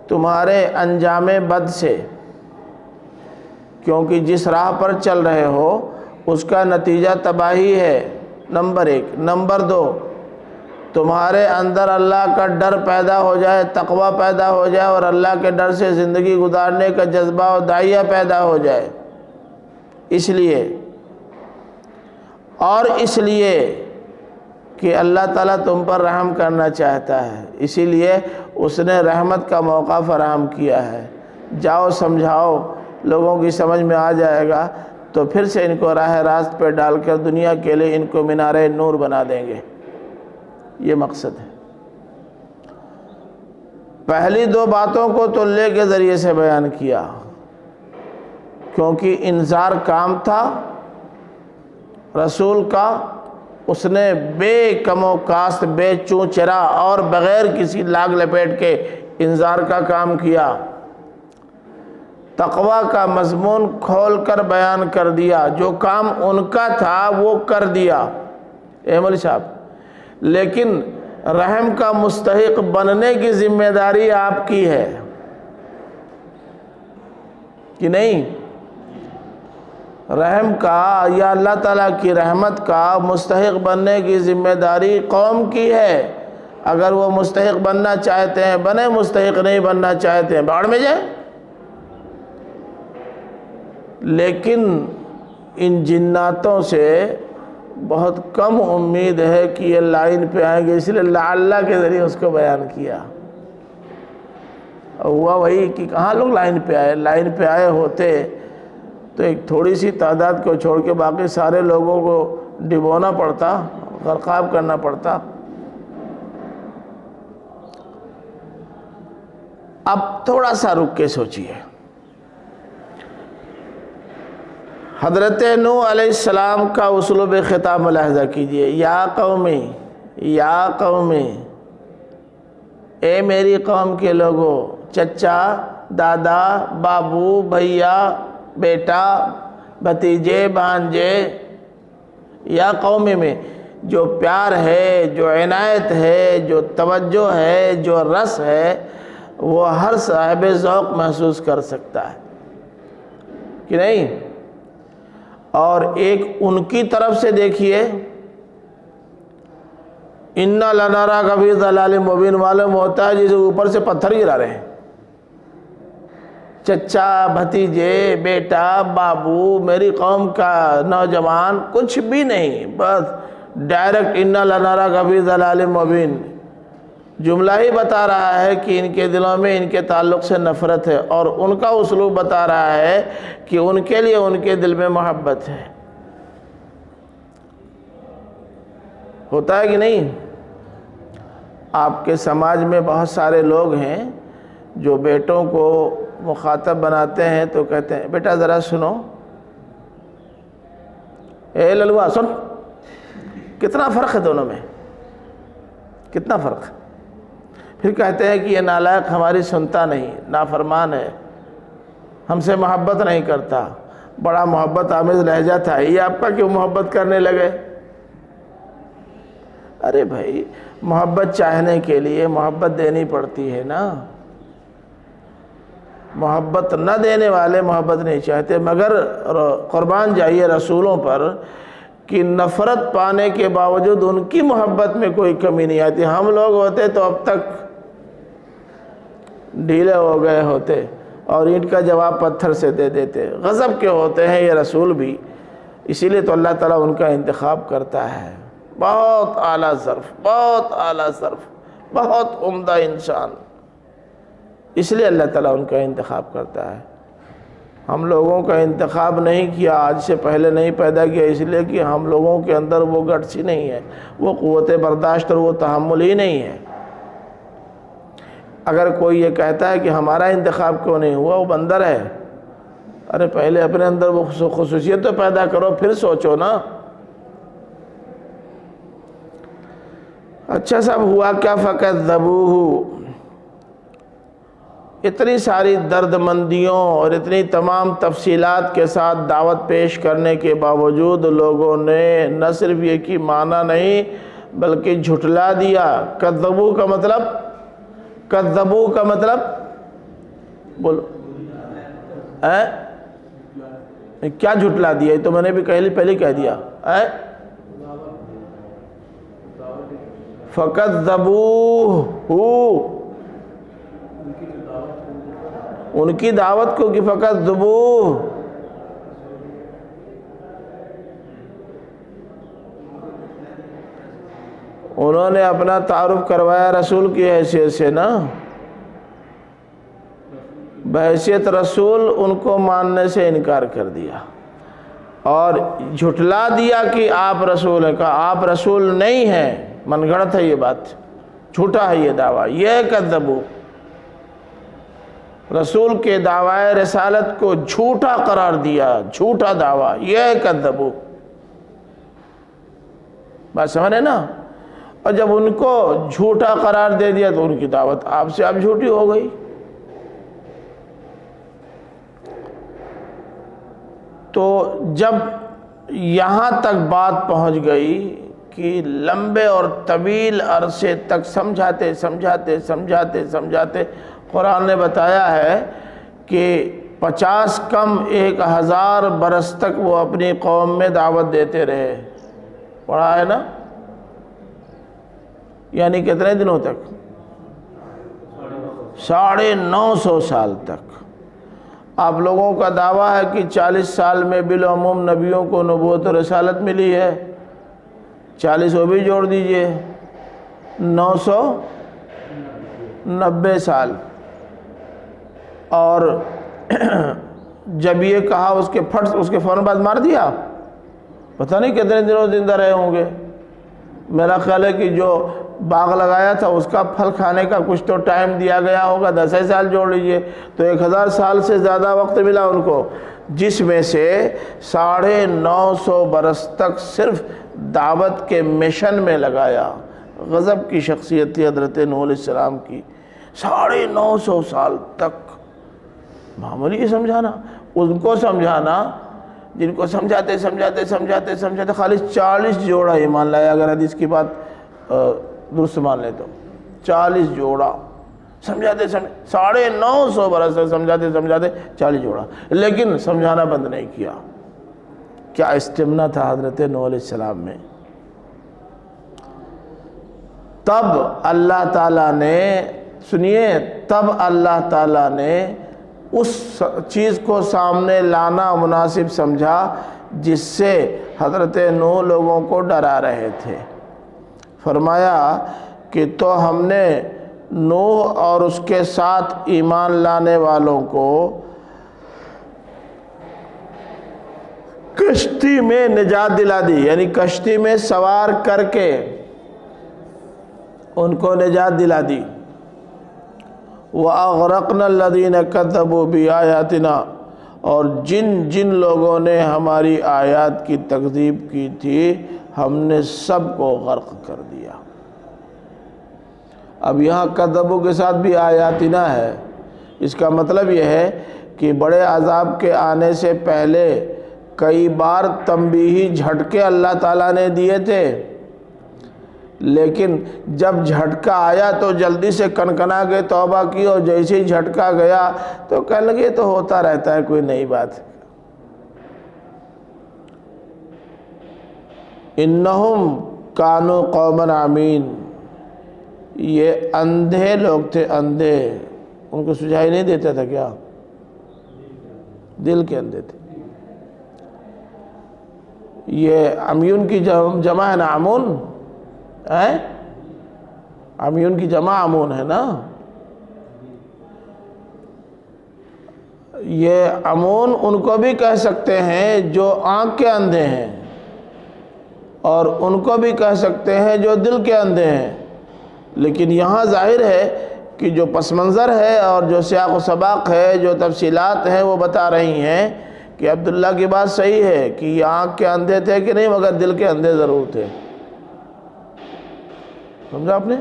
تمہارے انجام بد سے، کیونکہ جس راہ پر چل رہے ہو اس کا نتیجہ تباہی ہے، نمبر 1۔ نمبر 2، تمہارے اندر اللہ کا ڈر پیدا ہو جائے، تقوی پیدا ہو جائے، اور اللہ کے ڈر سے زندگی گزارنے کا جذبہ و داعیہ پیدا ہو جائے، اس لیے، اور اس لیے کہ اللہ تعالیٰ تم پر رحم کرنا چاہتا ہے، اسی لیے اس نے رحمت کا موقع فراہم کیا ہے۔ جاؤ سمجھاؤ، لوگوں کی سمجھ میں آ جائے گا تو پھر سے ان کو راہ راست پہ ڈال کر دنیا کے لیے ان کو مینار نور بنا دیں گے، یہ مقصد ہے۔ پہلی 2 باتوں کو تو لے کے ذریعے سے بیان کیا، کیونکہ انذار کام تھا رسول کا، اس نے بے کم و کاست، بے چوں چرا اور بغیر کسی لاگ لپیٹ کے انذار کا کام کیا، تقوی کا مضمون کھول کر بیان کر دیا، جو کام ان کا تھا وہ کر دیا، احمد صاحب۔ لیکن رحم کا مستحق بننے کی ذمہ داری آپ کی ہے کہ نہیں؟ رحم کا یا اللہ تعالیٰ کی رحمت کا مستحق بننے کی ذمہ داری قوم کی ہے۔ اگر وہ مستحق بننا چاہتے ہیں بنے، مستحق نہیں بننا چاہتے ہیں باڑ میں جائیں۔ لیکن ان جناتوں سے بہت کم امید ہے کہ یہ لائن پہ آئیں گے، اس لیے اللہ کے ذریعے اس کو بیان کیا۔ ہوا وہی کہ کہاں لوگ لائن پہ آئے، لائن پہ آئے ہوتے تو ایک تھوڑی سی تعداد کو چھوڑ کے باقی سارے لوگوں کو ڈبونا پڑتا، غرقاب کرنا پڑتا۔ اب تھوڑا سا رک کے سوچئے، حضرت نوح علیہ السلام کا اسلوب خطاب ملاحظہ کیجئے۔ یا قومی، یا قومی، اے میری قوم کے لوگوں، چچا، دادا، بابو، بھیا، بیٹا، بھتیجے، بھانجے، یا قومی میں جو پیار ہے، جو عنایت ہے، جو توجہ ہے، جو رس ہے، وہ ہر صاحب ذوق محسوس کر سکتا ہے کہ نہیں؟ اور ایک ان کی طرف سے دیکھیے، اِنَّا لَنَرَاكَ فِي ضَلَالٍ مُبِينٍ، معلوم ہوتا ہے جسے اوپر سے پتھر گرا رہے ہیں۔ چچا، بھتیجے، بیٹا، بابو، میری قوم کا نوجوان، کچھ بھی نہیں، بس ڈائریکٹ اِنَّا لَنَرَاكَ فِي ضَلَالٍ مُبِينٍ جملہ ہی بتا رہا ہے کہ ان کے دلوں میں ان کے تعلق سے نفرت ہے، اور ان کا اسلوب بتا رہا ہے کہ ان کے لیے ان کے دل میں محبت ہے۔ ہوتا ہے کہ نہیں؟ آپ کے سماج میں بہت سارے لوگ ہیں جو بیٹوں کو مخاطب بناتے ہیں تو کہتے ہیں بیٹا ذرا سنو، اے للوا سن۔ کتنا فرق ہے دونوں میں، کتنا فرق ہے۔ پھر کہتے ہیں کہ یہ نالائق ہماری سنتا نہیں، نافرمان ہے، ہم سے محبت نہیں کرتا، بڑا محبت آمیز لہجہ تھا، یہ آپ کا کیوں محبت کرنے لگے؟ ارے بھائی، محبت چاہنے کے لیے محبت دینی پڑتی ہے نا۔ محبت نہ دینے والے محبت نہیں چاہتے، مگر قربان جائیے رسولوں پر کہ نفرت پانے کے باوجود ان کی محبت میں کوئی کمی نہیں آتی۔ ہم لوگ ہوتے تو اب تک ڈھیلے ہو گئے ہوتے اور اینٹ کا جواب پتھر سے دے دیتے۔ غضب کے ہوتے ہیں یہ رسول بھی، اسی لیے تو اللہ تعالیٰ ان کا انتخاب کرتا ہے۔ بہت اعلیٰ ظرف، بہت اعلیٰ ظرف، بہت عمدہ انسان، اس لیے اللہ تعالیٰ ان کا انتخاب کرتا ہے۔ ہم لوگوں کا انتخاب نہیں کیا، آج سے پہلے نہیں پیدا کیا، اس لیے کہ ہم لوگوں کے اندر وہ گٹس ہی نہیں ہے، وہ قوت برداشت اور وہ تحمل ہی نہیں ہے۔ اگر کوئی یہ کہتا ہے کہ ہمارا انتخاب کیوں نہیں ہوا، وہ بندر ہے۔ ارے پہلے اپنے اندر وہ خصوصیت تو پیدا کرو، پھر سوچو نا۔ اچھا صاحب، ہوا کیا؟ فَكَذَّبُوهُ، اتنی ساری درد مندیوں اور اتنی تمام تفصیلات کے ساتھ دعوت پیش کرنے کے باوجود لوگوں نے نہ صرف یہ کہ مانا نہیں بلکہ جھٹلا دیا۔ کذبو کا مطلب، کذبو کا مطلب بولو، کیا جھٹلا دیا؟ یہ تو میں نے بھی پہلے کہہ دیا۔ فَكَذَّبُوهُ، ان کی دعوت کو کہ فَكَذَّبُوهُ، انہوں نے اپنا تعارف کروایا رسول کی حیثیت سے نا، بحیثیت رسول ان کو ماننے سے انکار کر دیا اور جھٹلا دیا کہ آپ رسول ہیں، کہا آپ رسول نہیں ہیں، من گھڑت ہے یہ بات، جھوٹا ہے یہ دعویٰ۔ یہ کذبو، رسول کے دعوی رسالت کو جھوٹا قرار دیا، جھوٹا دعویٰ، یہ کذبو۔ بات سمجھے نا؟ اور جب ان کو جھوٹا قرار دے دیا تو ان کی دعوت آپ سے اب جھوٹی ہو گئی۔ تو جب یہاں تک بات پہنچ گئی کہ لمبے اور طویل عرصے تک سمجھاتے سمجھاتے سمجھاتے سمجھاتے قرآن نے بتایا ہے کہ 50 کم 1000 برس تک وہ اپنی قوم میں دعوت دیتے رہے. پڑھا ہے نا؟ یعنی کتنے دنوں تک؟ 950 سال تک. آپ لوگوں کا دعویٰ ہے کہ 40 سال میں بالعموم نبیوں کو نبوت و رسالت ملی ہے. 40 وہ بھی جوڑ دیجئے، 990 سال. اور جب یہ کہا اس کے فوراً بعد مار دیا. پتہ نہیں کتنے دنوں زندہ رہے ہوں گے. میرا خیال ہے کہ جو باغ لگایا تھا اس کا پھل کھانے کا کچھ تو ٹائم دیا گیا ہوگا. 10 سال جوڑ لیجئے تو 1000 سال سے زیادہ وقت ملا ان کو، جس میں سے 950 برس تک صرف دعوت کے مشن میں لگایا. غضب کی شخصیت تھی حضرت نوح علیہ السلام کی. 950 سال تک معمولی یہ سمجھانا، ان کو سمجھانا جن کو سمجھاتے سمجھاتے سمجھاتے سمجھاتے خالی 40 جوڑا ایمان لایا. اگر حدیث کی بات درست مان لے تو 40 جوڑا سمجھاتے 950 برس تک سمجھاتے سمجھاتے 40 جوڑا، لیکن سمجھانا بند نہیں کیا. کیا اسٹیمنا تھا حضرت نوح علیہ السلام میں. تب اللہ تعالیٰ نے اس چیز کو سامنے لانا مناسب سمجھا جس سے حضرت نوح لوگوں کو ڈرا رہے تھے. فرمایا کہ تو ہم نے نوح اور اس کے ساتھ ایمان لانے والوں کو کشتی میں نجات دلا دی، یعنی کشتی میں سوار کر کے ان کو نجات دلا دی. وَأَغْرَقْنَا الَّذِينَ كَذَّبُوا بِآيَاتِنَا، اور جن لوگوں نے ہماری آیات کی تکذیب کی تھی ہم نے سب کو غرق کر دیا. اب یہاں کذبوا کے ساتھ بھی آیاتنا ہے. اس کا مطلب یہ ہے کہ بڑے عذاب کے آنے سے پہلے کئی بار تنبیہی جھٹکے اللہ تعالیٰ نے دیے تھے، لیکن جب جھٹکا آیا تو جلدی سے کنکنا کے توبہ کی، اور جیسے ہی جھٹکا گیا تو کہنے لگے تو ہوتا رہتا ہے، کوئی نئی بات. انہم کانوا قوما عمین، یہ اندھے لوگ تھے. اندھے ان کو سجائی نہیں دیتا تھا کیا؟ دل کے اندھے تھے. یہ عمیون کی جمع ہے نا، عمون ہے، عمیون کی جمع عمون ہے نا. یہ عمون ان کو بھی کہہ سکتے ہیں جو آنکھ کے اندھے ہیں، اور ان کو بھی کہہ سکتے ہیں جو دل کے اندھے ہیں. لیکن یہاں ظاہر ہے کہ جو پس منظر ہے اور جو سیاق و سباق ہے، جو تفصیلات ہیں، وہ بتا رہی ہیں کہ عبداللہ کی بات صحیح ہے کہ یہ آنکھ کے اندھے تھے کہ نہیں، مگر دل کے اندھے ضرور تھے. سمجھا آپ نے؟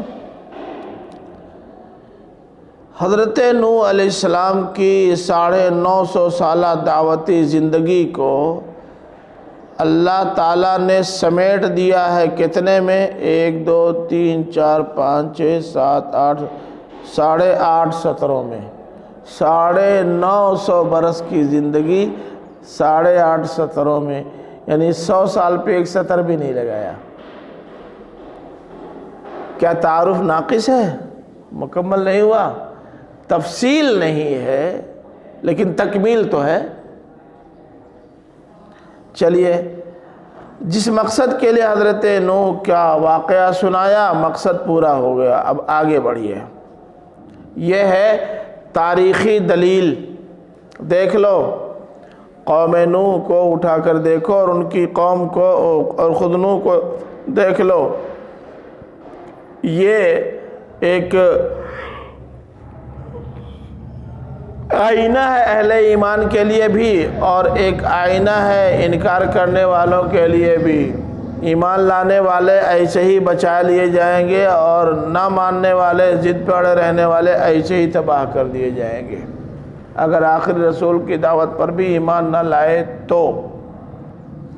حضرت نوح علیہ السلام کی 950 سالہ دعوتی زندگی کو اللہ تعالیٰ نے سمیٹ دیا ہے کتنے میں؟ 1 2 3 4 5 6 7 8 8.5 سطروں میں. 950 برس کی زندگی 8.5 سطروں میں، یعنی 100 سال پہ ایک سطر بھی نہیں لگایا. کیا تعارف ناقص ہے؟ مکمل نہیں ہوا. تفصیل نہیں ہے لیکن تکمیل تو ہے. چلیے، جس مقصد کے لیے حضرت نوح کا واقعہ سنایا مقصد پورا ہو گیا. اب آگے بڑھیے. یہ ہے تاریخی دلیل. دیکھ لو، قوم نوح کو اٹھا کر دیکھو اور ان کی قوم کو اور خود نوح کو دیکھ لو. یہ ایک آئینہ ہے اہل ایمان کے لیے بھی، اور ایک آئینہ ہے انکار کرنے والوں کے لیے بھی. ایمان لانے والے ایسے ہی بچا لیے جائیں گے، اور نہ ماننے والے، ضد پہ اڑے رہنے والے ایسے ہی تباہ کر دیے جائیں گے اگر آخری رسول کی دعوت پر بھی ایمان نہ لائے تو.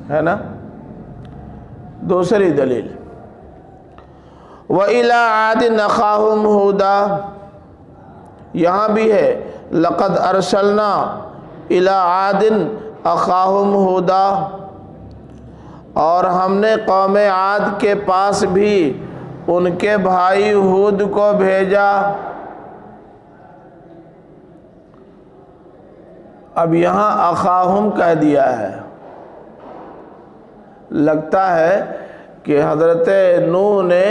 ہے نا؟ دوسری دلیل وَإِلَىٰ عَادٍ أَخَاهُمْ هُودًا، یہاں بھی ہے لَقَدْ أَرْسَلْنَا إِلَىٰ عَادٍ أَخَاهُمْ هُودًا، اور ہم نے قوم عاد کے پاس بھی ان کے بھائی ہود کو بھیجا۔ اب یہاں اخاہم کہہ دیا ہے، لگتا ہے کہ حضرت نوح نے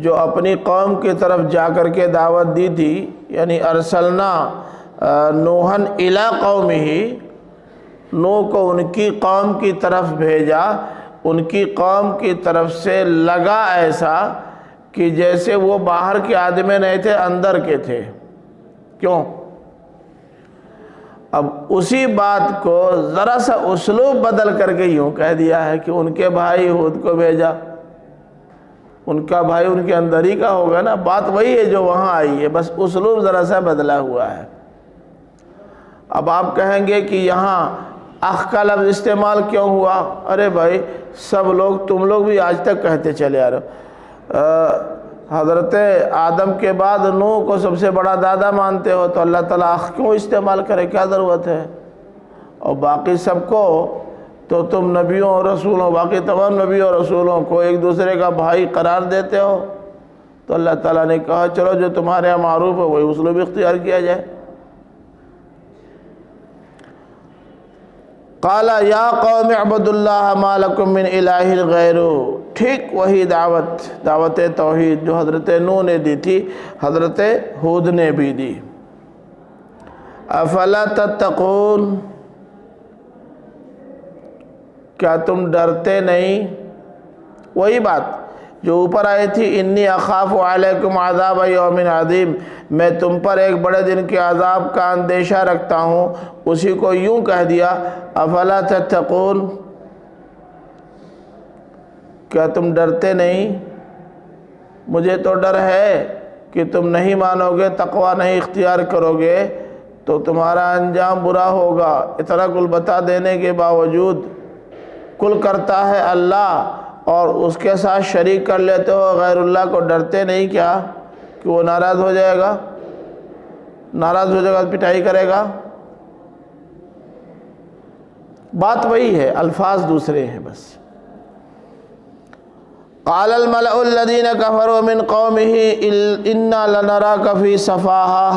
جو اپنی قوم کی طرف جا کر کے دعوت دی تھی، یعنی ارسلنا نوحًا الی قومہ، نوح کو ان کی قوم کی طرف بھیجا، ان کی قوم کی طرف سے لگا ایسا کہ جیسے وہ باہر کے آدمی نہیں تھے، اندر کے تھے۔ کیوں؟ اب اسی بات کو ذرا سا اسلوب بدل کر کے یوں کہہ دیا ہے کہ ان کے بھائی ہود کو بھیجا۔ ان کا بھائی ان کے اندر ہی کا ہوگا نا، بات وہی ہے جو وہاں آئی ہے، بس اسلوب ذرا سا بدلا ہوا ہے۔ اب آپ کہیں گے کہ یہاں اخ کا لفظ استعمال کیوں ہوا؟ ارے بھائی سب لوگ، تم لوگ بھی آج تک کہتے چلے آ رہے ہو، حضرت آدم کے بعد نوح کو سب سے بڑا دادا مانتے ہو، تو اللہ تعالیٰ اخ کیوں استعمال کرے؟ کیا ضرورت ہے؟ اور باقی سب کو تو تم نبیوں اور رسولوں، باقی تمام نبیوں اور رسولوں کو ایک دوسرے کا بھائی قرار دیتے ہو، تو اللہ تعالیٰ نے کہا چلو جو تمہارے یہاں معروف ہے وہی اسلوب اختیار کیا جائے۔ قال یا قوم اعبدوا اللہ ما لکم من الہ غیرہ، ٹھیک وہی دعوت توحید جو حضرت نوح نے دی تھی، حضرت ہود نے بھی دی۔ افلا تتقون، کیا تم ڈرتے نہیں؟ وہی بات جو اوپر آئی تھی، انی اخاف علیکم عذاب یوم عظیم، میں تم پر ایک بڑے دن کے عذاب کا اندیشہ رکھتا ہوں، اسی کو یوں کہہ دیا افلا تتقون، کیا تم ڈرتے نہیں؟ مجھے تو ڈر ہے کہ تم نہیں مانو گے، تقوی نہیں اختیار کرو گے تو تمہارا انجام برا ہوگا۔ اتنا کل بتا دینے کے باوجود کل کرتا ہے اللہ اور اس کے ساتھ شریک کر لیتے ہو غیر اللہ کو، ڈرتے نہیں کیا کہ وہ ناراض ہو جائے گا؟ ناراض ہو جائے گا، پٹائی کرے گا؟ بات وہی ہے، الفاظ دوسرے ہیں بس۔ قال الملأ الذين كفروا من قومه إنا لنراك في سفاهة،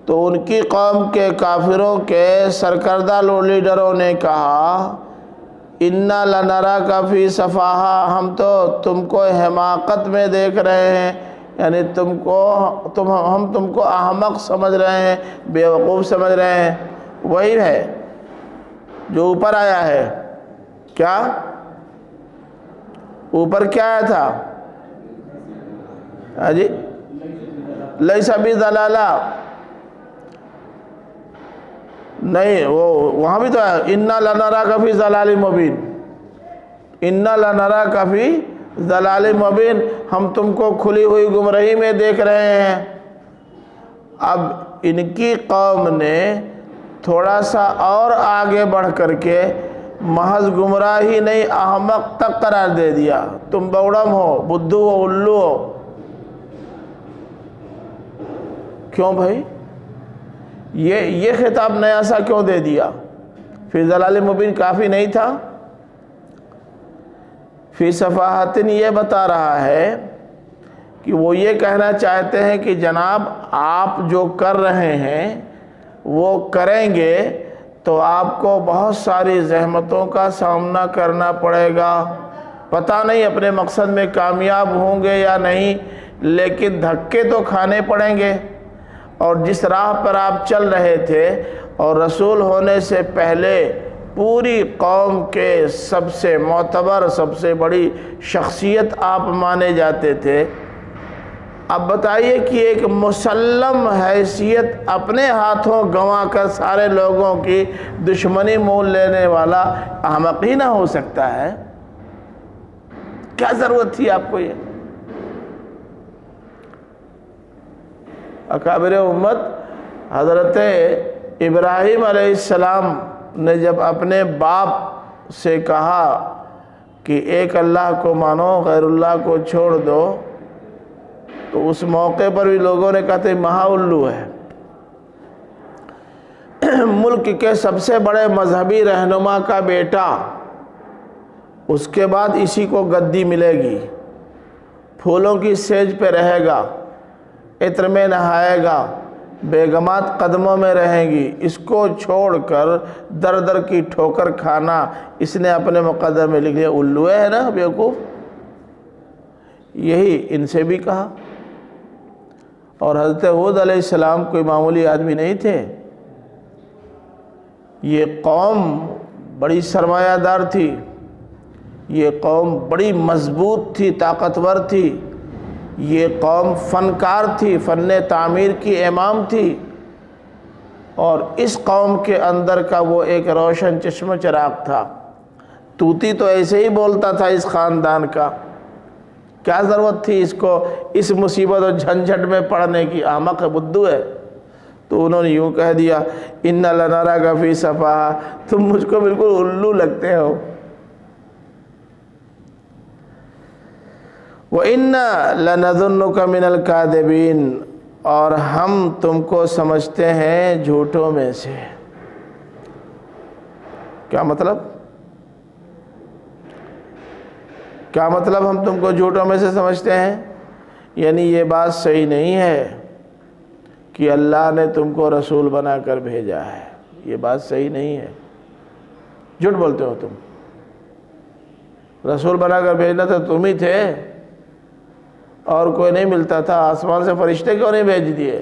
تو ان کی قوم کے کافروں کے سرکردہ لیڈروں نے کہا انا لنراک فی سفاہہ، ہم تو تم کو حماقت میں دیکھ رہے ہیں، یعنی ہم تم کو احمق سمجھ رہے ہیں، بیوقوف سمجھ رہے ہیں۔ وہی ہے جو اوپر آیا ہے۔ کیا اوپر کیا آیا تھا؟ جی لیس بضلالہ، نہیں وہ وہاں بھی تو ہے انا لنراک فی ضلال مبین، انا لنراک فی ضلال مبین، ہم تم کو کھلی ہوئی گمراہی میں دیکھ رہے ہیں۔ اب ان کی قوم نے تھوڑا سا اور آگے بڑھ کر کے محض گمراہی نہیں احمق تک قرار دے دیا، تم بوڑم ہو، بدھو ہو، الو ہو۔ کیوں بھائی یہ خطاب نیا سا کیوں دے دیا؟ فی ضلال مبین کافی نہیں تھا؟ فی صفاحتن یہ بتا رہا ہے کہ وہ یہ کہنا چاہتے ہیں کہ جناب آپ جو کر رہے ہیں وہ کریں گے تو آپ کو بہت ساری زحمتوں کا سامنا کرنا پڑے گا، پتہ نہیں اپنے مقصد میں کامیاب ہوں گے یا نہیں، لیکن دھکے تو کھانے پڑیں گے۔ اور جس راہ پر آپ چل رہے تھے اور رسول ہونے سے پہلے پوری قوم کے سب سے معتبر، سب سے بڑی شخصیت آپ مانے جاتے تھے، اب بتائیے کہ ایک مسلم حیثیت اپنے ہاتھوں گنوا کر سارے لوگوں کی دشمنی مول لینے والا احمق ہی نہ ہو سکتا ہے؟ کیا ضرورت تھی آپ کو یہ؟ اکابر امت حضرت ابراہیم علیہ السلام نے جب اپنے باپ سے کہا کہ ایک اللہ کو مانو غیر اللہ کو چھوڑ دو، تو اس موقع پر بھی لوگوں نے کہا تھا مہا الو ہے۔ ملک کے سب سے بڑے مذہبی رہنما کا بیٹا، اس کے بعد اسی کو گدی ملے گی، پھولوں کی سیج پہ رہے گا، عطر میں نہائے گا، بیگمات قدموں میں رہیں گی، اس کو چھوڑ کر در در کی ٹھوکر کھانا اس نے اپنے مقدر میں لکھ لیا۔ الو ہے نا بیوقوف، یہی ان سے بھی کہا۔ اور حضرت ہود علیہ السلام کوئی معمولی آدمی نہیں تھے، یہ قوم بڑی سرمایہ دار تھی، یہ قوم بڑی مضبوط تھی، طاقتور تھی، یہ قوم فنکار تھی، فن تعمیر کی امام تھی، اور اس قوم کے اندر کا وہ ایک روشن چشم چراغ تھا۔ طوطی تو ایسے ہی بولتا تھا اس خاندان کا، کیا ضرورت تھی اس کو اس مصیبت اور جھنجھٹ میں پڑنے کی، احمق ہے، بدھو ہے۔ تو انہوں نے یوں کہہ دیا اِنَّ لَنَرَاكَ فِي سَفَاهَةٍ، تم مجھ کو بالکل الو لگتے ہو۔ وَإِنَّا لَنَظُنُّكَ مِنَ الْكَاذِبِينَ، اور ہم تم کو سمجھتے ہیں جھوٹوں میں سے۔ کیا مطلب؟ کیا مطلب ہم تم کو جھوٹوں میں سے سمجھتے ہیں؟ یعنی یہ بات صحیح نہیں ہے کہ اللہ نے تم کو رسول بنا کر بھیجا ہے، یہ بات صحیح نہیں ہے، جھوٹ بولتے ہو تم۔ رسول بنا کر بھیجنا تو تم ہی تھے، اور کوئی نہیں ملتا تھا، آسمان سے فرشتے کیوں نہیں بھیج دیے؟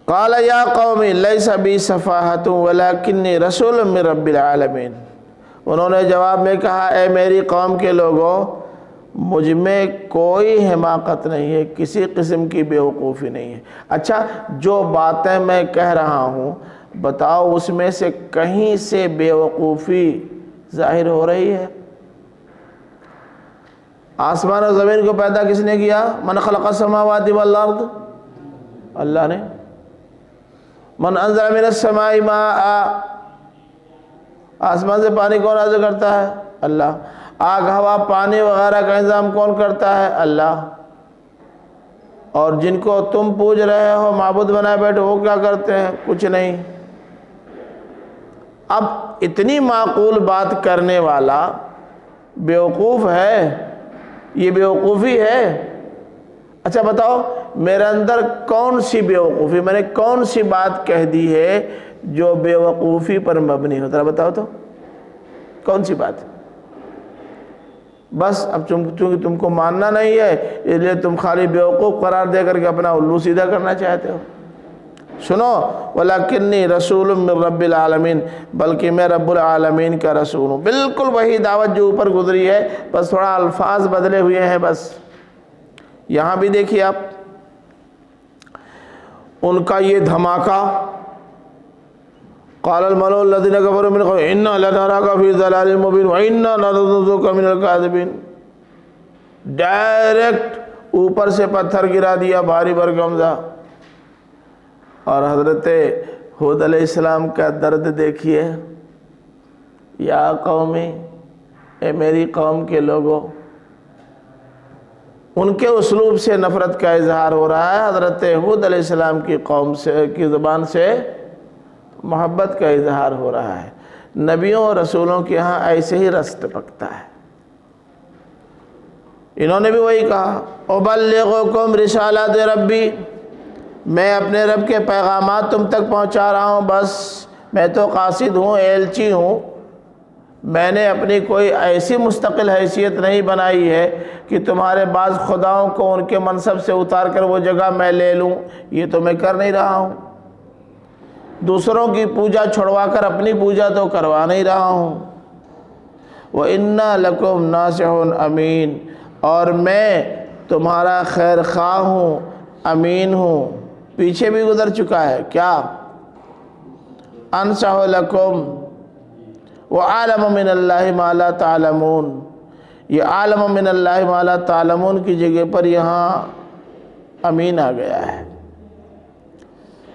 قال یا قوم لیس بی سفاہۃ ولکنی رسول من رب العالمین، انہوں نے جواب میں کہا اے میری قوم کے لوگوں، مجھ میں کوئی حماقت نہیں ہے، کسی قسم کی بیوقوفی نہیں ہے۔ اچھا، جو باتیں میں کہہ رہا ہوں بتاؤ اس میں سے کہیں سے بیوقوفی ظاہر ہو رہی ہے؟ آسمان اور زمین کو پیدا کس نے کیا؟ من خلق السماوات والارض، اللہ نے۔ من انزل من السماء ماء، آسمان سے پانی کون نازل کرتا ہے؟ اللہ۔ آگ ہوا پانی وغیرہ کا انتظام کون کرتا ہے؟ اللہ۔ اور جن کو تم پوج رہے ہو معبود بنائے بیٹھے وہ کیا کرتے ہیں؟ کچھ نہیں۔ اب اتنی معقول بات کرنے والا بیوقوف ہے، یہ بیوقوفی ہے؟ اچھا بتاؤ میرے اندر کون سی بیوقوفی، میں نے کون سی بات کہہ دی ہے جو بیوقوفی پر مبنی ہوتا ہے؟ بتاؤ تو کون سی بات؟ بس اب چونکہ تم کو ماننا نہیں ہے اس لیے تم خالی بیوقوف قرار دے کر کے اپنا الو سیدھا کرنا چاہتے ہو۔ سنو، وَلَكِنِّي رَسُولٌ مِّن رَبِّ الْعَالَمِينَ، بلکہ میں رب العالمین کا رسول ہوں۔ بالکل وہی دعوت جو اوپر گزری ہے، بس تھوڑا الفاظ بدلے ہوئے ہیں بس۔ یہاں بھی دیکھیے آپ ان کا یہ دھماکہ، قال الملأ الذين كفروا من قومه إنا لنراك في ضلال مبين وإنا لنظنك من الكاذبين، ڈائریکٹ اوپر سے پتھر گرا دیا بھاری برگمزہ۔ اور حضرت ہود علیہ السلام کا درد دیکھیے، یا قومی، اے میری قوم کے لوگوں، ان کے اسلوب سے نفرت کا اظہار ہو رہا ہے، حضرت ہود علیہ السلام کی قوم سے کی زبان سے محبت کا اظہار ہو رہا ہے۔ نبیوں اور رسولوں کے ہاں ایسے ہی رس ٹپکتا ہے۔ انہوں نے بھی وہی کہا ابلغکم رسالات ربی، میں اپنے رب کے پیغامات تم تک پہنچا رہا ہوں، بس میں تو قاصد ہوں، ایلچی ہوں، میں نے اپنی کوئی ایسی مستقل حیثیت نہیں بنائی ہے کہ تمہارے بعض خداؤں کو ان کے منصب سے اتار کر وہ جگہ میں لے لوں، یہ تو میں کر نہیں رہا ہوں۔ دوسروں کی پوجا چھڑوا کر اپنی پوجا تو کروا نہیں رہا ہوں۔ وَإِنَّا لَكُمْ نَاصِحٌ امین، اور میں تمہارا خیر خواہ ہوں، امین ہوں۔ پیچھے بھی گزر چکا ہے کیا؟ انصح لکم وعالم من اللہ ما لا تعلمون، یہ عالم من اللہ ما لا تعلمون کی جگہ پر یہاں امین آ گیا ہے۔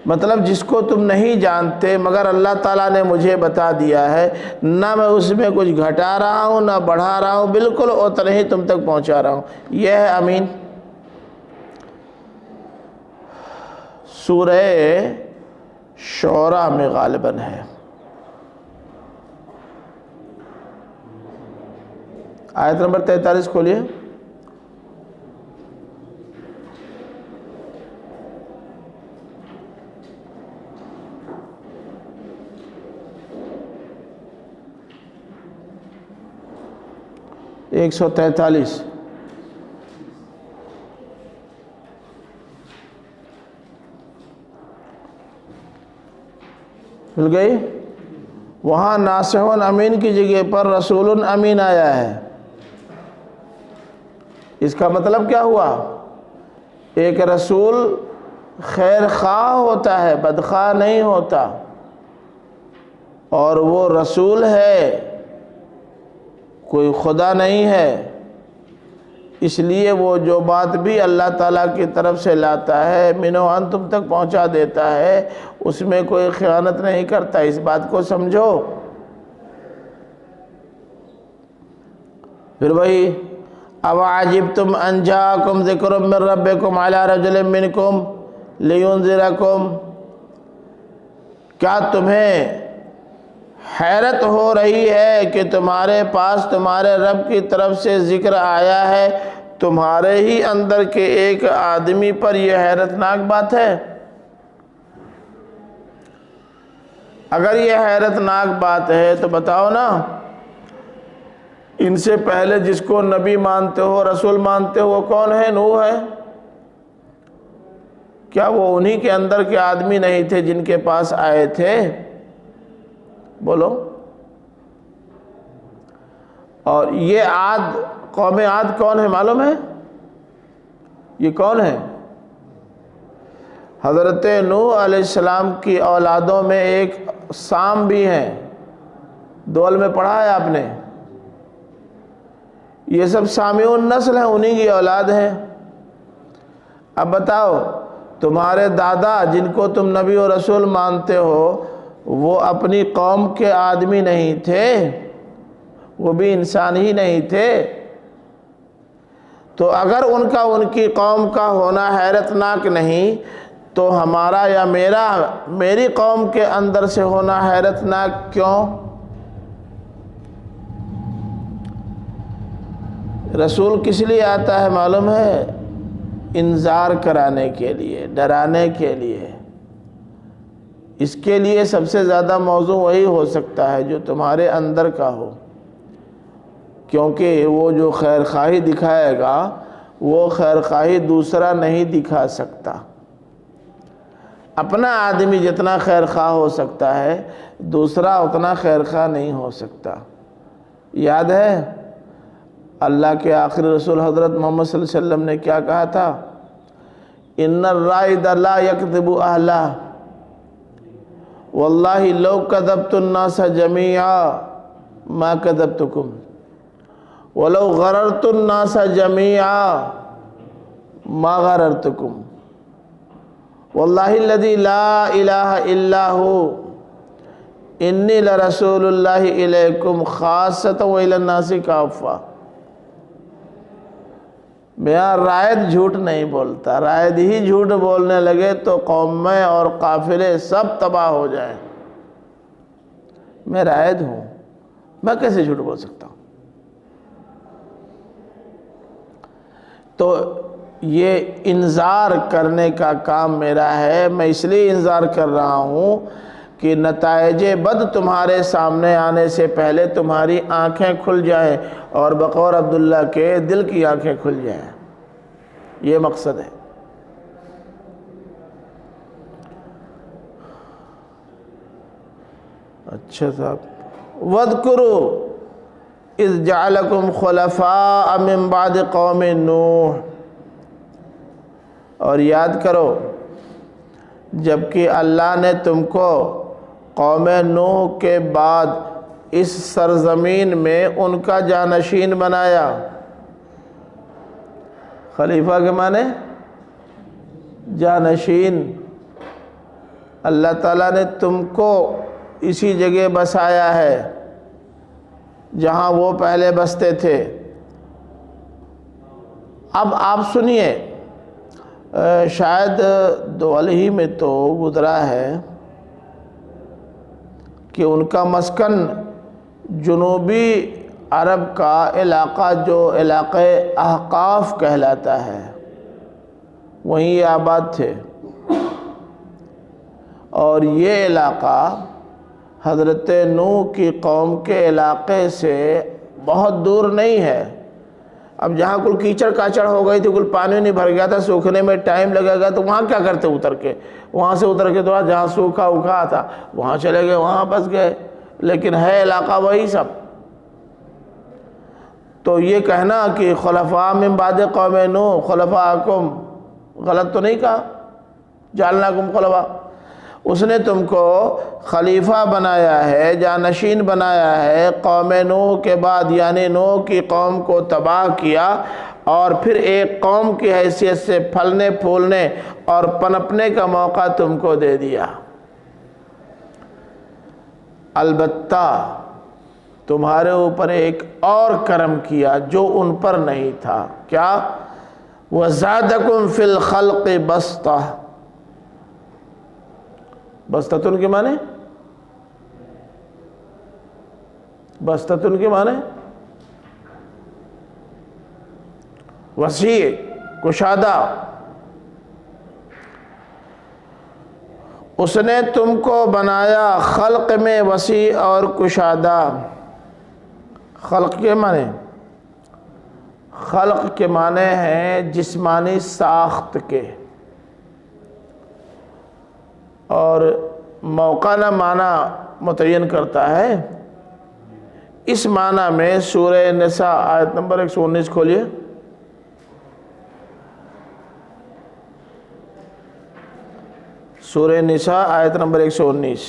مطلب جس کو تم نہیں جانتے مگر اللہ تعالیٰ نے مجھے بتا دیا ہے، نہ میں اس میں کچھ گھٹا رہا ہوں نہ بڑھا رہا ہوں، بالکل اتنا ہی تم تک پہنچا رہا ہوں، یہ ہے امین۔ سورہ شعراء میں غالباً ہے، آیت نمبر 43 کھولیے۔ ایک 143 مل گئی؟ وہاں ناصح امین کی جگہ پر رسول امین آیا ہے۔ اس کا مطلب کیا ہوا؟ ایک رسول خیر خواہ ہوتا ہے، بدخواہ نہیں ہوتا، اور وہ رسول ہے، کوئی خدا نہیں ہے، اس لیے وہ جو بات بھی اللہ تعالیٰ کی طرف سے لاتا ہے منو ان تم تک پہنچا دیتا ہے، اس میں کوئی خیانت نہیں کرتا، اس بات کو سمجھو۔ پھر وہی اوعجبتم ان جاءکم ذکر من ربکم علی رجل منکم لینذرکم، کیا تمہیں حیرت ہو رہی ہے کہ تمہارے پاس تمہارے رب کی طرف سے ذکر آیا ہے، تمہارے ہی اندر کے ایک آدمی پر یہ حیرتناک بات ہے؟ اگر یہ حیرتناک بات ہے تو بتاؤ نا، ان سے پہلے جس کو نبی مانتے ہو، رسول مانتے ہو، وہ کون ہے؟ نوح ہے۔ کیا وہ انہی کے اندر کے آدمی نہیں تھے جن کے پاس آئے تھے؟ بولو۔ اور یہ عاد، قوم عاد کون ہے معلوم ہے؟ یہ کون ہے؟ حضرت نوح علیہ السلام کی اولادوں میں ایک سام بھی ہیں، دول میں پڑھا ہے آپ نے؟ یہ سب سامیون نسل ہیں، انہی کی اولاد ہیں۔ اب بتاؤ، تمہارے دادا جن کو تم نبی و رسول مانتے ہو، وہ اپنی قوم کے آدمی نہیں تھے؟ وہ بھی انسان ہی نہیں تھے؟ تو اگر ان کا ان کی قوم کا ہونا حیرتناک نہیں تو ہمارا یا میری قوم کے اندر سے ہونا حیرتناک کیوں؟ رسول کس لیے آتا ہے معلوم ہے؟ انذار کرانے کے لیے، ڈرانے کے لیے۔ اس کے لیے سب سے زیادہ موضوع وہی ہو سکتا ہے جو تمہارے اندر کا ہو، کیونکہ وہ جو خیر خواہی دکھائے گا وہ خیر خواہی دوسرا نہیں دکھا سکتا۔ اپنا آدمی جتنا خیر خواہ ہو سکتا ہے، دوسرا اتنا خیر خواہ نہیں ہو سکتا۔ یاد ہے اللہ کے آخری رسول حضرت محمد صلی اللہ علیہ وسلم نے کیا کہا تھا؟ ان الرائد لا یکذب اہلہ واللہ لو کذبت الناس جميعا ما کذبتکم ولو غررت الناس جميعا ما غررتکم واللہ الذی لا الہ الا ہو انی لرسول اللہ الیکم خاصۃ وإلی الناس کافۃ۔ میاں رائد جھوٹ نہیں بولتا، رائد ہی جھوٹ بولنے لگے تو قومیں اور قافلے سب تباہ ہو جائیں۔ میں رائد ہوں، میں کیسے جھوٹ بول سکتا ہوں؟ تو یہ انذار کرنے کا کام میرا ہے۔ میں اس لیے انذار کر رہا ہوں کہ نتائج بد تمہارے سامنے آنے سے پہلے تمہاری آنکھیں کھل جائیں اور بقول عبداللہ کے دل کی آنکھیں کھل جائیں، یہ مقصد ہے۔ اچھا صاحب، وَاذْكُرُوا اِذْ جَعَلَكُمْ خُلَفَاءَ مِن بَعْدِ قَوْمِ نوح، اور یاد کرو جبکہ اللہ نے تم کو قوم نوح کے بعد اس سرزمین میں ان کا جانشین بنایا۔ خلیفہ کے معنی جانشین، اللہ تعالیٰ نے تم کو اسی جگہ بسایا ہے جہاں وہ پہلے بستے تھے۔ اب آپ سنیے، شاید دول ہی میں تو گزرا ہے کہ ان کا مسکن جنوبی عرب کا علاقہ جو علاقہ احقاف کہلاتا ہے، وہیں یہ آباد تھے، اور یہ علاقہ حضرت نوح کی قوم کے علاقے سے بہت دور نہیں ہے۔ اب جہاں کل کیچڑ کاچڑ ہو گئی تھی، کل پانی نہیں بھر گیا تھا، سوکھنے میں ٹائم لگے گا، تو وہاں کیا کرتے اتر کے؟ وہاں سے اتر کے تو جہاں سوکھا اکھا تھا وہاں چلے گئے، وہاں بس گئے، لیکن ہے علاقہ وہی سب۔ تو یہ کہنا کہ خلفاء من بعد قوم نوح خلفاءکم، غلط تو نہیں کہا؟ جعلناکم خلفاء، اس نے تم کو خلیفہ بنایا ہے، جانشین بنایا ہے قوم نوح کے بعد، یعنی نوح کی قوم کو تباہ کیا اور پھر ایک قوم کی حیثیت سے پھلنے پھولنے اور پنپنے کا موقع تم کو دے دیا۔ البتہ تمہارے اوپر ایک اور کرم کیا جو ان پر نہیں تھا، کیا؟ وَزَادَكُمْ فِي الْخَلْقِ بَسْطَةً، بسطتن کے معنی؟ بسطتن کے معنی وسیع، کشادہ۔ اس نے تم کو بنایا خلق میں وسیع اور کشادہ۔ خلق کے معنی؟ خلق کے معنی ہیں جسمانی ساخت کے، اور موقعہ معنی متعین کرتا ہے۔ اس معنی میں سورہ نساء آیت نمبر 119 کھولیے۔ سورہ نساء آیت نمبر 119۔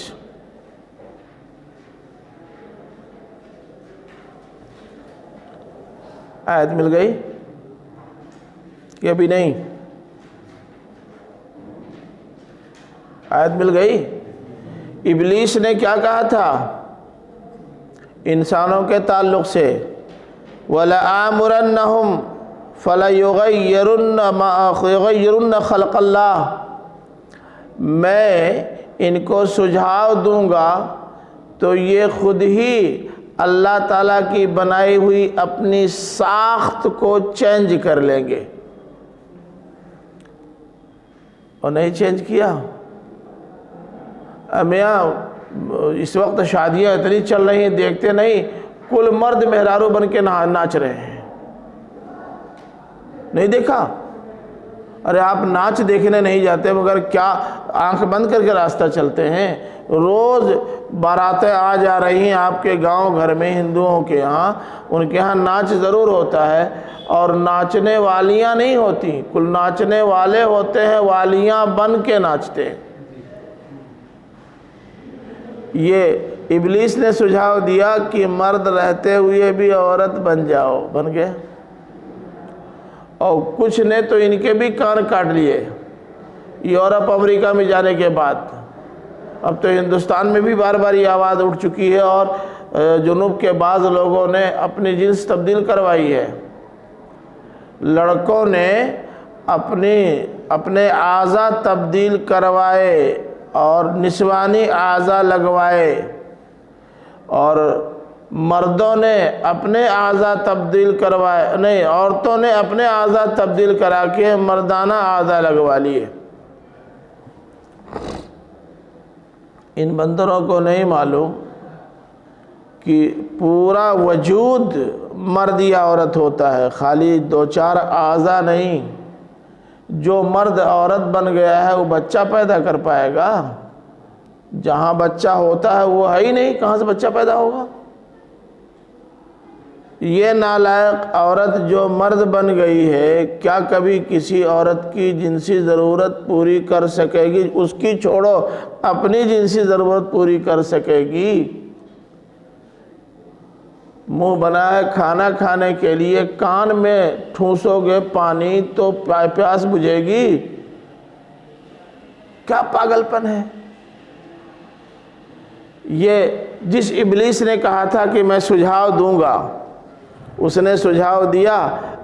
آیت مل گئی کہ ابھی نہیں؟ آیت مل گئی۔ ابلیس نے کیا کہا تھا انسانوں کے تعلق سے؟ وَلَآمُرَنَّهُمْ فَلَيُغَيِّرُنَّ خَلْقَ اللَّهِ، میں ان کو سجھاؤ دوں گا تو یہ خود ہی اللہ تعالیٰ کی بنائی ہوئی اپنی ساخت کو چینج کر لیں گے، اور نہیں چینج کیا۔ میاں اس وقت شادیاں اتنی چل رہی ہیں، دیکھتے نہیں کل مرد مہرارو بن کے ناچ رہے ہیں، نہیں دیکھا؟ ارے آپ ناچ دیکھنے نہیں جاتے مگر کیا آنکھ بند کر کے راستہ چلتے ہیں؟ روز باراتیں آ جا رہی ہیں آپ کے گاؤں گھر میں، ہندوؤں کے ہاں، ان کے ہاں ناچ ضرور ہوتا ہے، اور ناچنے والیاں نہیں ہوتی، کل ناچنے والے ہوتے ہیں، والیاں بن کے ناچتے ہیں۔ یہ ابلیس نے سجھاؤ دیا کہ مرد رہتے ہوئے بھی عورت بن جاؤ، بن گئے، اور کچھ نے تو ان کے بھی کان کاٹ لیے یورپ امریکہ میں جانے کے بعد۔ اب تو ہندوستان میں بھی بار بار یہ آواز اٹھ چکی ہے، اور جنوب کے بعض لوگوں نے اپنی جنس تبدیل کروائی ہے۔ لڑکوں نے اپنے اعضاء تبدیل کروائے اور نسوانی اعضاء لگوائے، اور مردوں نے اپنے اعضاء تبدیل کروائے، نہیں، عورتوں نے اپنے اعضاء تبدیل کرا کے مردانہ اعضاء لگوا لیے۔ ان بندروں کو نہیں معلوم کہ پورا وجود مرد یا عورت ہوتا ہے، خالی دو چار اعضاء نہیں۔ جو مرد عورت بن گیا ہے وہ بچہ پیدا کر پائے گا؟ جہاں بچہ ہوتا ہے وہ ہے ہی نہیں، کہاں سے بچہ پیدا ہوگا؟ یہ نالائق عورت جو مرد بن گئی ہے، کیا کبھی کسی عورت کی جنسی ضرورت پوری کر سکے گی؟ اس کی چھوڑو، اپنی جنسی ضرورت پوری کر سکے گی؟ منہ بنا ہے کھانا کھانے کے لیے، کان میں ٹھونسو گے پانی تو پیاس بجھے گی؟ کیا پاگل پن ہے؟ یہ جس ابلیس نے کہا تھا کہ میں سجھاؤ دوں گا، اس نے سجھاؤ دیا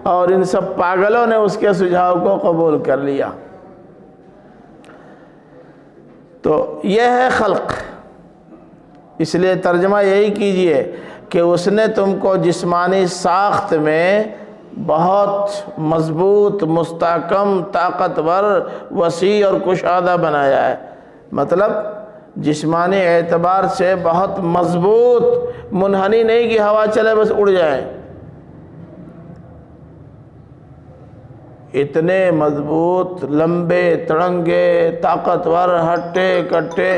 اور ان سب پاگلوں نے اس کے سجھاؤ کو قبول کر لیا۔ تو یہ ہے خلق۔ اس لیے ترجمہ یہی کیجئے کہ اس نے تم کو جسمانی ساخت میں بہت مضبوط، مستحکم، طاقتور، وسیع اور کشادہ بنایا ہے۔ مطلب جسمانی اعتبار سے بہت مضبوط، منحنی نہیں کہ ہوا چلے بس اڑ جائیں، اتنے مضبوط، لمبے، تڑنگے، طاقتور، ہٹے کٹے۔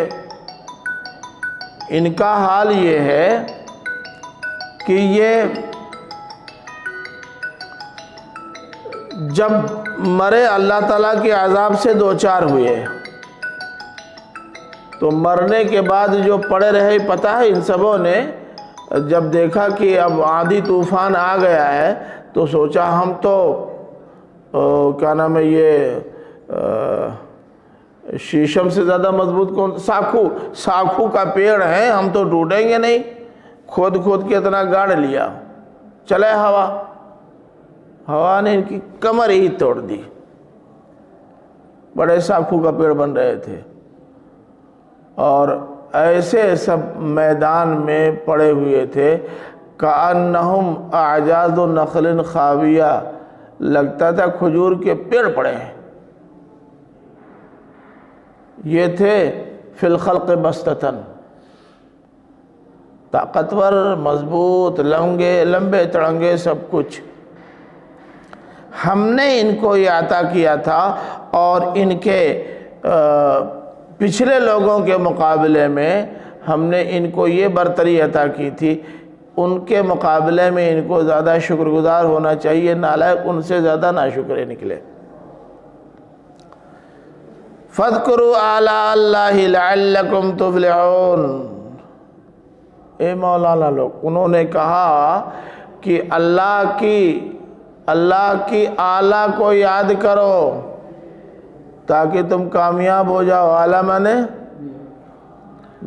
ان کا حال یہ ہے کہ یہ جب مرے اللہ تعالیٰ کے عذاب سے دوچار ہوئے تو مرنے کے بعد جو پڑے رہے، پتہ ہے ان سبوں نے جب دیکھا کہ اب آندھی طوفان آ گیا ہے تو سوچا ہم تو کیا نام ہے یہ شیشم سے زیادہ مضبوط کون، ساکھو کا پیڑ ہے، ہم تو ٹوٹیں گے نہیں۔ کھود کے اتنا گاڑ لیا، چلے ہوا نے ان کی کمر ہی توڑ دی۔ بڑے ساکھو کا پیڑ بن رہے تھے اور ایسے سب میدان میں پڑے ہوئے تھے، کأنہم اعجاز نخل خاویہ، لگتا تھا کھجور کے پیڑ پڑے ہیں۔ یہ تھے فی الخلق بستتاً، طاقتور، مضبوط، لمبے تڑنگے، سب کچھ۔ ہم نے ان کو یہ عطا کیا تھا اور ان کے پچھلے لوگوں کے مقابلے میں ہم نے ان کو یہ برتری عطا کی تھی، ان کے مقابلے میں ان کو زیادہ شکر گزار ہونا چاہیے، نالائق ان سے زیادہ ناشکرے نکلے۔ فَاذْكُرُوا آلَاءَ اللَّهِ لَعَلَّكُمْ تُفْلِحُونَ۔ اے مولانا لوگ، انہوں نے کہا کہ اللہ کی آلہ کو یاد کرو تاکہ تم کامیاب ہو جاؤ۔ آلہ مانے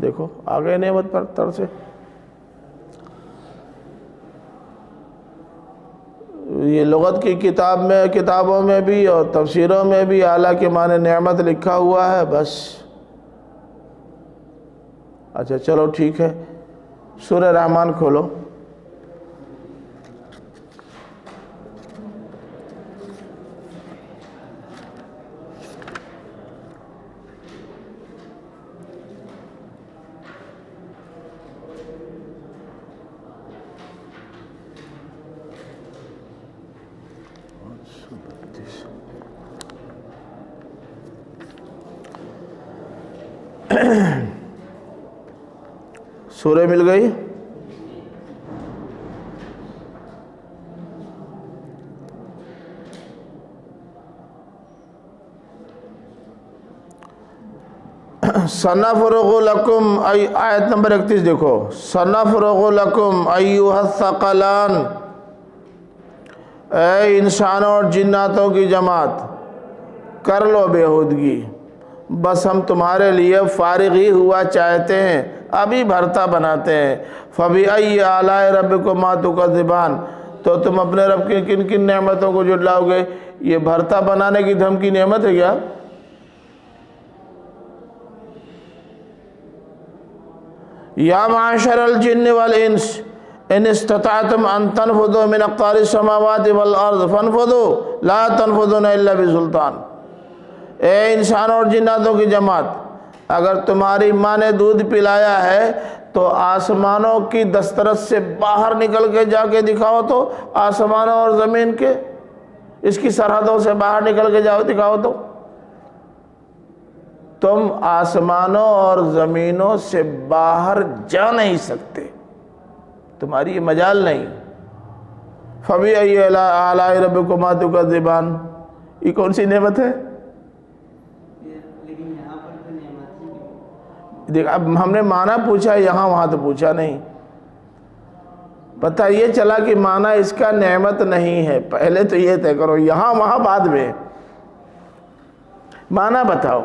دیکھو آگے نعمت پر تر سے، یہ لغت کی کتابوں میں بھی اور تفسیروں میں بھی آلہ کے معنی نعمت لکھا ہوا ہے بس۔ اچھا چلو ٹھیک ہے، سورہ رحمان کھولو۔ سورہ مل گئی؟ سَنَفْرُغُ لَكُمْ، آیت نمبر 31 دیکھو، سَنَفْرُغُ لَكُمْ أَيُّهَا الثَّقَلَانِ، اے انسانوں اور جناتوں کی جماعت، کر لو بےہودگی، بس ہم تمہارے لیے فارغ ہی ہوا چاہتے ہیں، ابھی بھرتا بناتے ہیں۔ فَبِأَيِّ آلَاءِ رَبِّكُمَا تُكَذِّبَانِ، تو تم اپنے رب کی کن کن نعمتوں کو جھٹلاؤ گے؟ یہ بھرتا بنانے کی دھمکی نعمت ہے کیا؟ یا معاشر الجن والانس ان استطعتم ان تنفذوا من اقطار السماوات والارض فانفذوا لا تنفذون الا بسلطان۔ اے انسانوں اور جناتوں کی جماعت، اگر تمہاری ماں نے دودھ پلایا ہے تو آسمانوں کی دسترس سے باہر نکل کے جا کے دکھاؤ، تو آسمانوں اور زمین کے اس کی سرحدوں سے باہر نکل کے جاؤ دکھاؤ، تو تم آسمانوں اور زمینوں سے باہر جا نہیں سکتے، تمہاری یہ مجال نہیں۔ فَبِأَيِّ آلَاءِ رَبِّكُمَا تُكَذِّبَانِ، یہ کون سی نعمت ہے؟ دیکھ، اب ہم نے معنی پوچھا یہاں وہاں تو پوچھا نہیں، پتہ یہ چلا کہ معنی اس کا نعمت نہیں ہے، پہلے تو یہ طے کرو، یہاں وہاں بعد میں معنی بتاؤ۔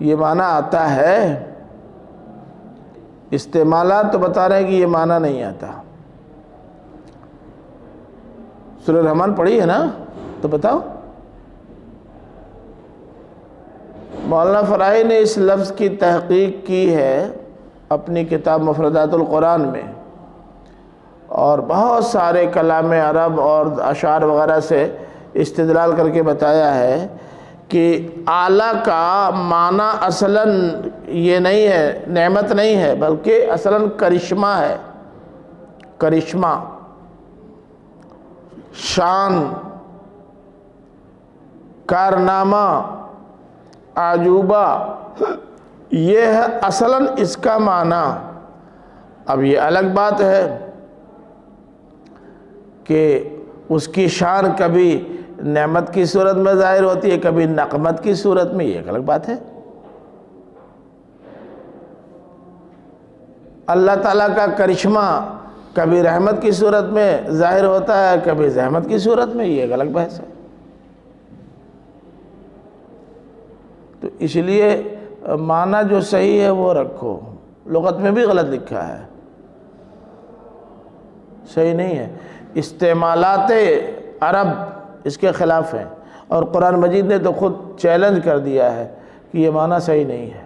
یہ معنی آتا ہے، استعمالات تو بتا رہے ہیں کہ یہ معنی نہیں آتا۔ سورہ رحمان پڑھی ہے نا، تو بتاؤ۔ مولانا فرائی نے اس لفظ کی تحقیق کی ہے اپنی کتاب مفردات القرآن میں، اور بہت سارے کلام عرب اور اشعار وغیرہ سے استدلال کر کے بتایا ہے کہ اعلیٰ کا معنی اصلاً یہ نہیں ہے، نعمت نہیں ہے، بلکہ اصلاً کرشمہ ہے۔ کرشمہ، شان، کارنامہ، عجوبہ، یہ ہے اصلاً اس کا معنی۔ اب یہ الگ بات ہے کہ اس کی شان کبھی نعمت کی صورت میں ظاہر ہوتی ہے، کبھی نقمت کی صورت میں، یہ ایک الگ بات ہے۔ اللہ تعالیٰ کا کرشمہ کبھی رحمت کی صورت میں ظاہر ہوتا ہے، کبھی زحمت کی صورت میں، یہ ایک الگ بحث ہے۔ تو اس لیے معنی جو صحیح ہے وہ رکھو۔ لغت میں بھی غلط لکھا ہے، صحیح نہیں ہے۔ استعمالات عرب اس کے خلاف ہیں، اور قرآن مجید نے تو خود چیلنج کر دیا ہے کہ یہ معنی صحیح نہیں ہے۔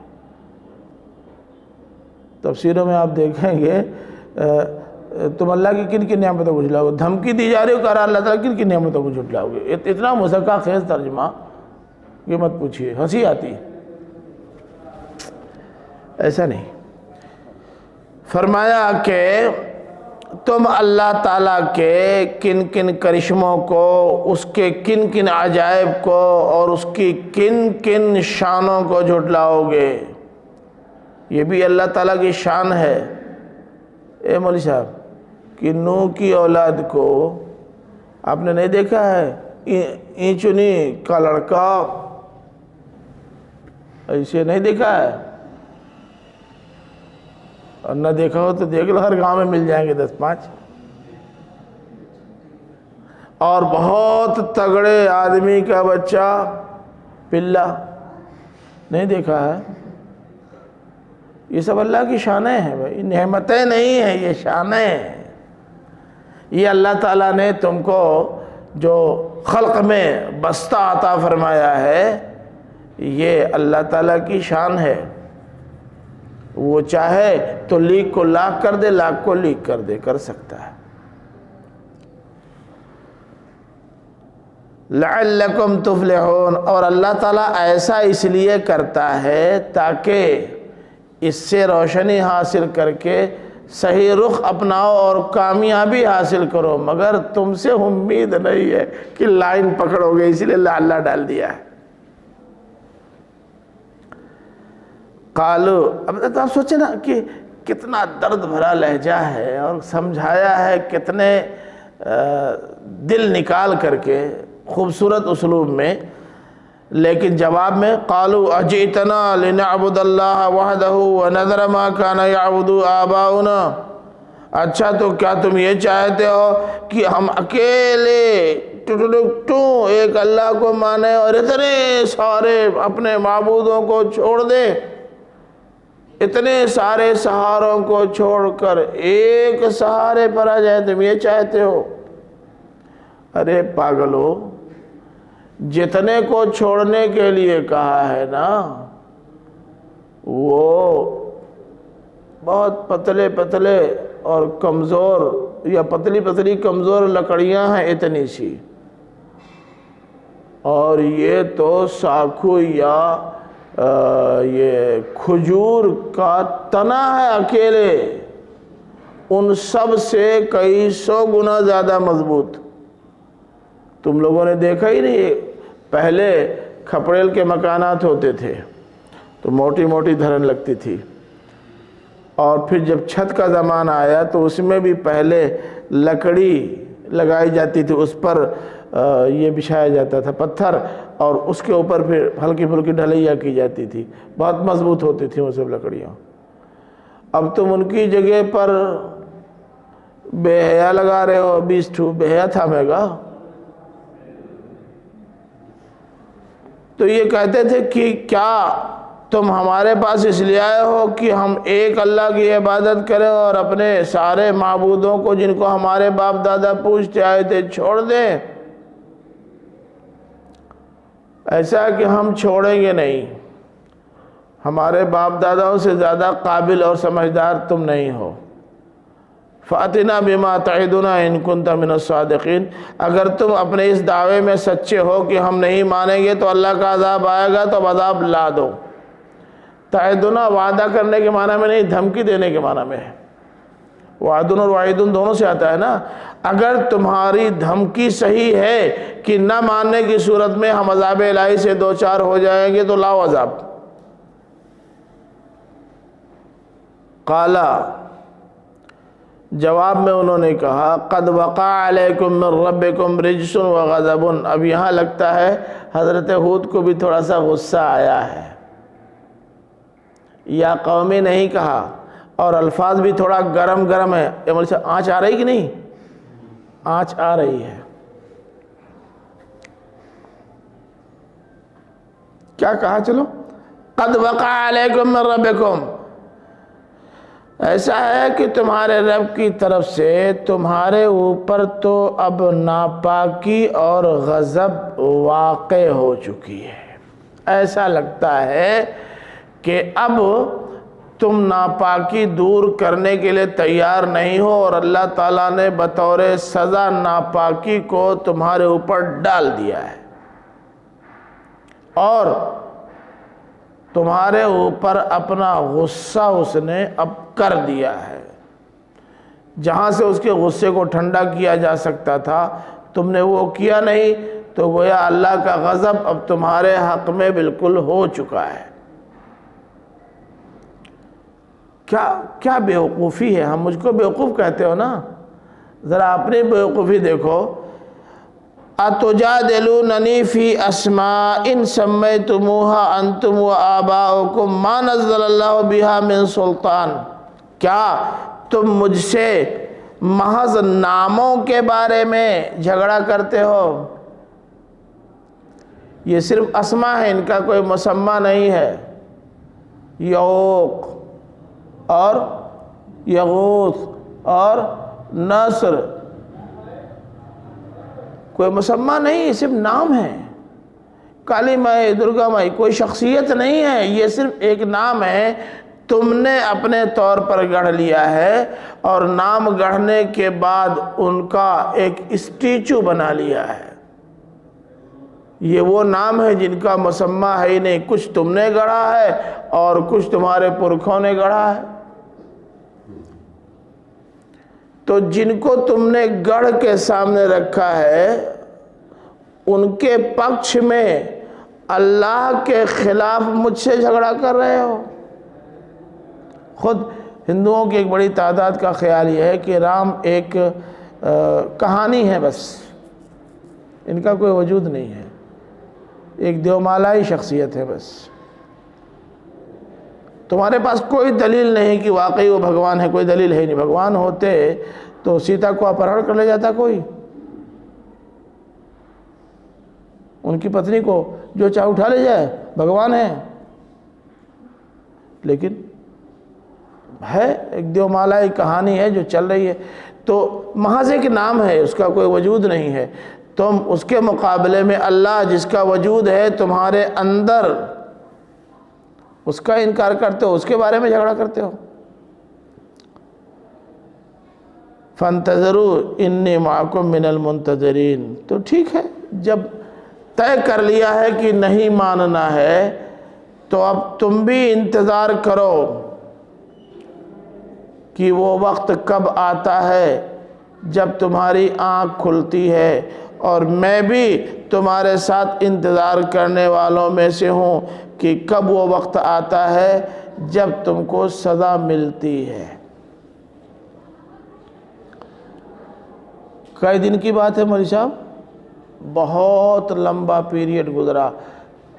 تفسیروں میں آپ دیکھیں گے تم اللہ کی کن کن نعمتوں کو جھٹلاؤ گے، دھمکی دی جا رہی ہو کہ اللہ تعالیٰ کن کن نعمتوں کو جھٹلاؤ گے۔ اتنا مذاکرہ خیز ترجمہ کہ مت پوچھئے، ہنسی آتی ہے۔ ایسا نہیں، فرمایا کہ تم اللہ تعالیٰ کے کن کن کرشموں کو، اس کے کن کن عجائب کو، اور اس کی کن کن شانوں کو جھٹلاؤ گے۔ یہ بھی اللہ تعالیٰ کی شان ہے۔ اے مولوی صاحب، کہ نوح کی اولاد کو آپ نے نہیں دیکھا ہے، اینچنی کا لڑکا، ایسے نہیں دیکھا ہے؟ اور نہ دیکھا ہو تو دیکھ لو، ہر گاؤں میں مل جائیں گے 10-5۔ اور بہت تگڑے آدمی کا بچہ، پلہ، نہیں دیکھا ہے؟ یہ سب اللہ کی شانیں ہیں بھائی، نعمتیں نہیں ہیں، یہ شانیں ہیں۔ یہ اللہ تعالیٰ نے تم کو جو خلق میں بستہ عطا فرمایا ہے، یہ اللہ تعالیٰ کی شان ہے۔ وہ چاہے تو لیک کو لاکھ کر دے، لاکھ کو لیک کر دے، کر سکتا ہے۔ لعلکم تفلحون، اور اللہ تعالیٰ ایسا اس لیے کرتا ہے تاکہ اس سے روشنی حاصل کر کے صحیح رخ اپناؤ اور کامیابی حاصل کرو، مگر تم سے امید نہیں ہے کہ لائن پکڑو گے، اس لیے اللہ ڈال دیا ہے۔ قالو، اب تو آپ سوچیں نا کہ کتنا درد بھرا لہجہ ہے، اور سمجھایا ہے کتنے دل نکال کر کے خوبصورت اسلوب میں، لیکن جواب میں قالوا اجئتنا لنعبد اللہ وحدہ ونذر ما کان یعبد آباؤنا، اچھا تو کیا تم یہ چاہتے ہو کہ ہم اکیلے ایک اللہ کو مانیں اور اتنے سارے اپنے معبودوں کو چھوڑ دیں، اتنے سارے سہاروں کو چھوڑ کر ایک سہارے پر آ جائیں، تم یہ چاہتے ہو؟ ارے پاگلو، جتنے کو چھوڑنے کے لیے کہا ہے نا، وہ بہت پتلے پتلے اور کمزور، یا پتلی پتلی کمزور لکڑیاں ہیں اتنی سی، اور یہ تو ساکھو یا یہ کھجور کا تنا ہے اکیلے، ان سب سے کئی سو گنا زیادہ مضبوط۔ تم لوگوں نے دیکھا ہی نہیں، پہلے کھپڑیل کے مکانات ہوتے تھے تو موٹی موٹی دھرن لگتی تھی، اور پھر جب چھت کا زمانہ آیا تو اس میں بھی پہلے لکڑی لگائی جاتی تھی، اس پر یہ بچھایا جاتا تھا پتھر، اور اس کے اوپر پھر ہلکی پھلکی ڈھلیا کی جاتی تھی، بہت مضبوط ہوتی تھی وہ سب لکڑیاں۔ اب تم ان کی جگہ پر بے حیا لگا رہے ہو، 20 ٹھو بے حیا تھامے گا؟ تو یہ کہتے تھے کہ کیا تم ہمارے پاس اس لیے آئے ہو کہ ہم ایک اللہ کی عبادت کریں اور اپنے سارے معبودوں کو جن کو ہمارے باپ دادا پوجتے آئے تھے چھوڑ دیں؟ ایسا کہ ہم چھوڑیں گے نہیں، ہمارے باپ داداؤں سے زیادہ قابل اور سمجھدار تم نہیں ہو۔ فَأْتِنَا بِمَا تَعِدُنَا إِن كُنْتَ مِنَ الصَّادِقِينَ، اگر تم اپنے اس دعوے میں سچے ہو کہ ہم نہیں مانیں گے تو اللہ کا عذاب آئے گا تو عذاب لا دو۔ تعدنا وعدہ کرنے کے معنی میں نہیں، دھمکی دینے کے معنی میں ہے۔ وعدن اور وعیدن دونوں سے آتا ہے نا۔ اگر تمہاری دھمکی صحیح ہے کہ نہ ماننے کی صورت میں ہم عذاب الہی سے دوچار ہو جائیں گے تو لاؤ عذاب۔ قالا، جواب میں انہوں نے کہا، قد وقع علیکم من ربکم رجس وغضب۔ اب یہاں لگتا ہے حضرت ہود کو بھی تھوڑا سا غصہ آیا ہے، یا قومی نہیں کہا، اور الفاظ بھی تھوڑا گرم گرم ہے۔ یہ مجھ سے آنچ آ رہی کہ نہیں؟ آنچ آ رہی ہے۔ کیا کہا؟ چلو، قد وقع علیکم من ربکم، ایسا ہے کہ تمہارے رب کی طرف سے تمہارے اوپر تو اب ناپاکی اور غضب واقع ہو چکی ہے۔ ایسا لگتا ہے کہ اب تم ناپاکی دور کرنے کے لیے تیار نہیں ہو، اور اللہ تعالیٰ نے بطور سزا ناپاکی کو تمہارے اوپر ڈال دیا ہے، اور تمہارے اوپر اپنا غصہ اس نے اب کر دیا ہے۔ جہاں سے اس کے غصے کو ٹھنڈا کیا جا سکتا تھا تم نے وہ کیا نہیں، تو گویا اللہ کا غضب اب تمہارے حق میں بالکل ہو چکا ہے۔ کیا بیوقوفی ہے! ہم مجھ کو بیوقوف کہتے ہو نا، ذرا اپنی بیوقوفی دیکھو۔ اتجادلوننی فی اسماء سمیتموها انتم وآباؤکم ما نزل اللہ بہا من سلطان، کیا تم مجھ سے محض ناموں کے بارے میں جھگڑا کرتے ہو؟ یہ صرف اسماء ہے، ان کا کوئی مسمى نہیں ہے۔ یعوق اور یغوث اور نصر کوئی مسمى نہیں، صرف نام ہے۔ کالی مائی، درگا مائی، کوئی شخصیت نہیں ہے، یہ صرف ایک نام ہے۔ تم نے اپنے طور پر گڑھ لیا ہے، اور نام گڑھنے کے بعد ان کا ایک اسٹیچو بنا لیا ہے۔ یہ وہ نام ہے جن کا مسمى ہے ہی نہیں، کچھ تم نے گڑھا ہے اور کچھ تمہارے پرکھوں نے گڑھا ہے۔ تو جن کو تم نے گڑھ کے سامنے رکھا ہے ان کے پکش میں اللہ کے خلاف مجھ سے جھگڑا کر رہے ہو۔ خود ہندوؤں کی ایک بڑی تعداد کا خیال یہ ہے کہ رام ایک کہانی ہے، بس ان کا کوئی وجود نہیں ہے، ایک دیومالائی شخصیت ہے بس۔ تمہارے پاس کوئی دلیل نہیں کہ واقعی وہ بھگوان ہے، کوئی دلیل ہے نہیں۔ بھگوان ہوتے تو سیتا کو اپہرن کر لے جاتا کوئی، ان کی پتنی کو جو چاہے اٹھا لے جائے، بھگوان ہے۔ لیکن ہے ایک دیومالائی کہانی ہے جو چل رہی ہے، تو محض ایک نام ہے، اس کا کوئی وجود نہیں ہے۔ تم اس کے مقابلے میں اللہ جس کا وجود ہے تمہارے اندر، اس کا انکار کرتے ہو، اس کے بارے میں جھگڑا کرتے ہو۔ فَانْتَظِرُوا إِنِّي مَعَكُمْ مِنَ الْمُنْتَظِرِينَ، تو ٹھیک ہے، جب طے کر لیا ہے کہ نہیں ماننا ہے تو اب تم بھی انتظار کرو کہ وہ وقت کب آتا ہے جب تمہاری آنکھ کھلتی ہے، اور میں بھی تمہارے ساتھ انتظار کرنے والوں میں سے ہوں کہ کب وہ وقت آتا ہے جب تم کو سزا ملتی ہے۔ کئی دن کی بات ہے مولوی صاحب، بہت لمبا پیریڈ گزرا،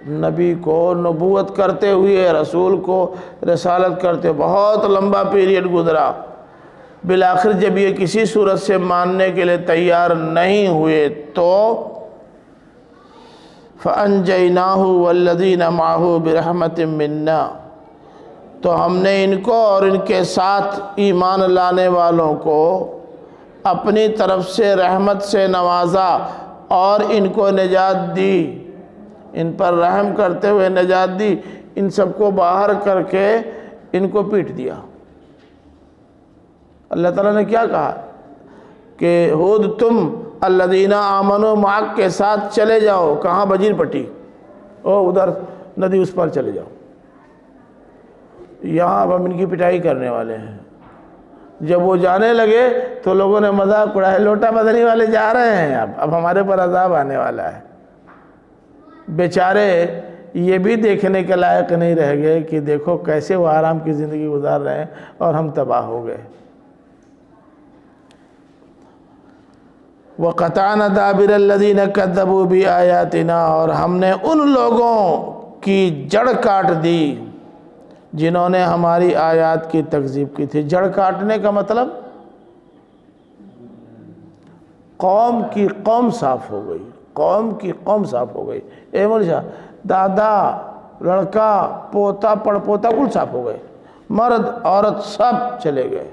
نبی کو نبوت کرتے ہوئے، رسول کو رسالت کرتے، بہت لمبا پیریڈ گزرا۔ بالآخر جب یہ کسی صورت سے ماننے کے لیے تیار نہیں ہوئے تو فَأَنْجَيْنَاهُ وَالَّذِينَ مَعَهُ بِرَحْمَةٍ مِّنَّا، تو ہم نے ان کو اور ان کے ساتھ ایمان لانے والوں کو اپنی طرف سے رحمت سے نوازا اور ان کو نجات دی، ان پر رحم کرتے ہوئے نجات دی، ان سب کو باہر کر کے ان کو پیٹ دیا۔ اللہ تعالیٰ نے کیا کہا کہ ہود تم الذین آمنوا معک کے ساتھ چلے جاؤ، کہاں؟ بجیر پٹی، ادھر ندی اس پر چلے جاؤ، یہاں اب ہم ان کی پٹائی کرنے والے ہیں۔ جب وہ جانے لگے تو لوگوں نے مذاق اڑایا، لوٹا بدنی والے جا رہے ہیں، اب ہمارے پر عذاب آنے والا ہے۔ بیچارے یہ بھی دیکھنے کے لائق نہیں رہ گئے کہ دیکھو کیسے وہ آرام کی زندگی گزار رہے ہیں اور ہم تباہ ہو گئے۔ وَقَطَعْنَا دَابِرَ الَّذِينَ كَذَّبُوا بِآيَاتِنَا، اور ہم نے ان لوگوں کی جڑ کاٹ دی جنہوں نے ہماری آیات کی تکذیب کی تھی۔ جڑ کاٹنے کا مطلب قوم کی قوم صاف ہو گئی، قوم کی قوم صاف ہو گئی۔ اے مولوی صاحب، دادا، لڑکا، پوتا، پڑ پوتا کل صاف ہو گئے، مرد عورت سب چلے گئے،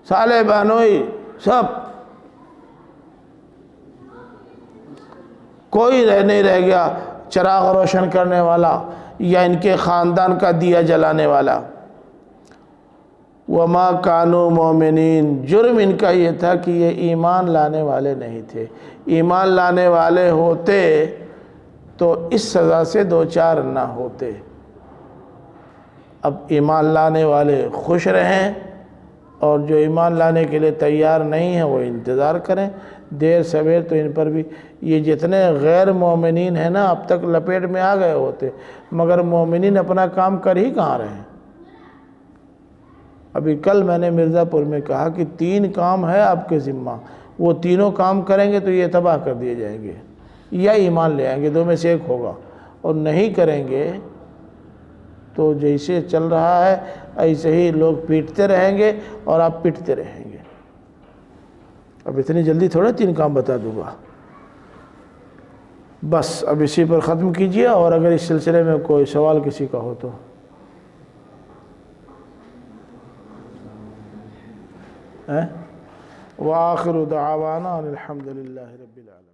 سالے بہنوئی سب، کوئی نہیں رہ گیا چراغ روشن کرنے والا یا ان کے خاندان کا دیا جلانے والا۔ وَمَا كَانُوا مُؤْمِنِينَ، جرم ان کا یہ تھا کہ یہ ایمان لانے والے نہیں تھے۔ ایمان لانے والے ہوتے تو اس سزا سے دوچار نہ ہوتے۔ اب ایمان لانے والے خوش رہیں اور جو ایمان لانے کے لیے تیار نہیں ہیں وہ انتظار کریں، دیر سویر تو ان پر بھی۔ یہ جتنے غیر مومنین ہیں نا اب تک لپیٹ میں آ گئے ہوتے، مگر مومنین اپنا کام کر ہی کہاں رہے ہیں۔ ابھی کل میں نے مرزا پور میں کہا کہ 3 کام ہے آپ کے ذمہ، وہ تینوں کام کریں گے تو یہ تباہ کر دیے جائیں گے یا ایمان لے آئیں گے، 2 میں سے ایک ہوگا، اور نہیں کریں گے تو جیسے چل رہا ہے ایسے ہی لوگ پیٹتے رہیں گے اور آپ پٹتے رہیں گے۔ اب اتنی جلدی تھوڑا 3 کام بتا دوں گا، بس اب اسی پر ختم کیجئے، اور اگر اس سلسلے میں کوئی سوال کسی کا ہو تو۔ وآخر دعوانا الحمد للہ رب العالمین۔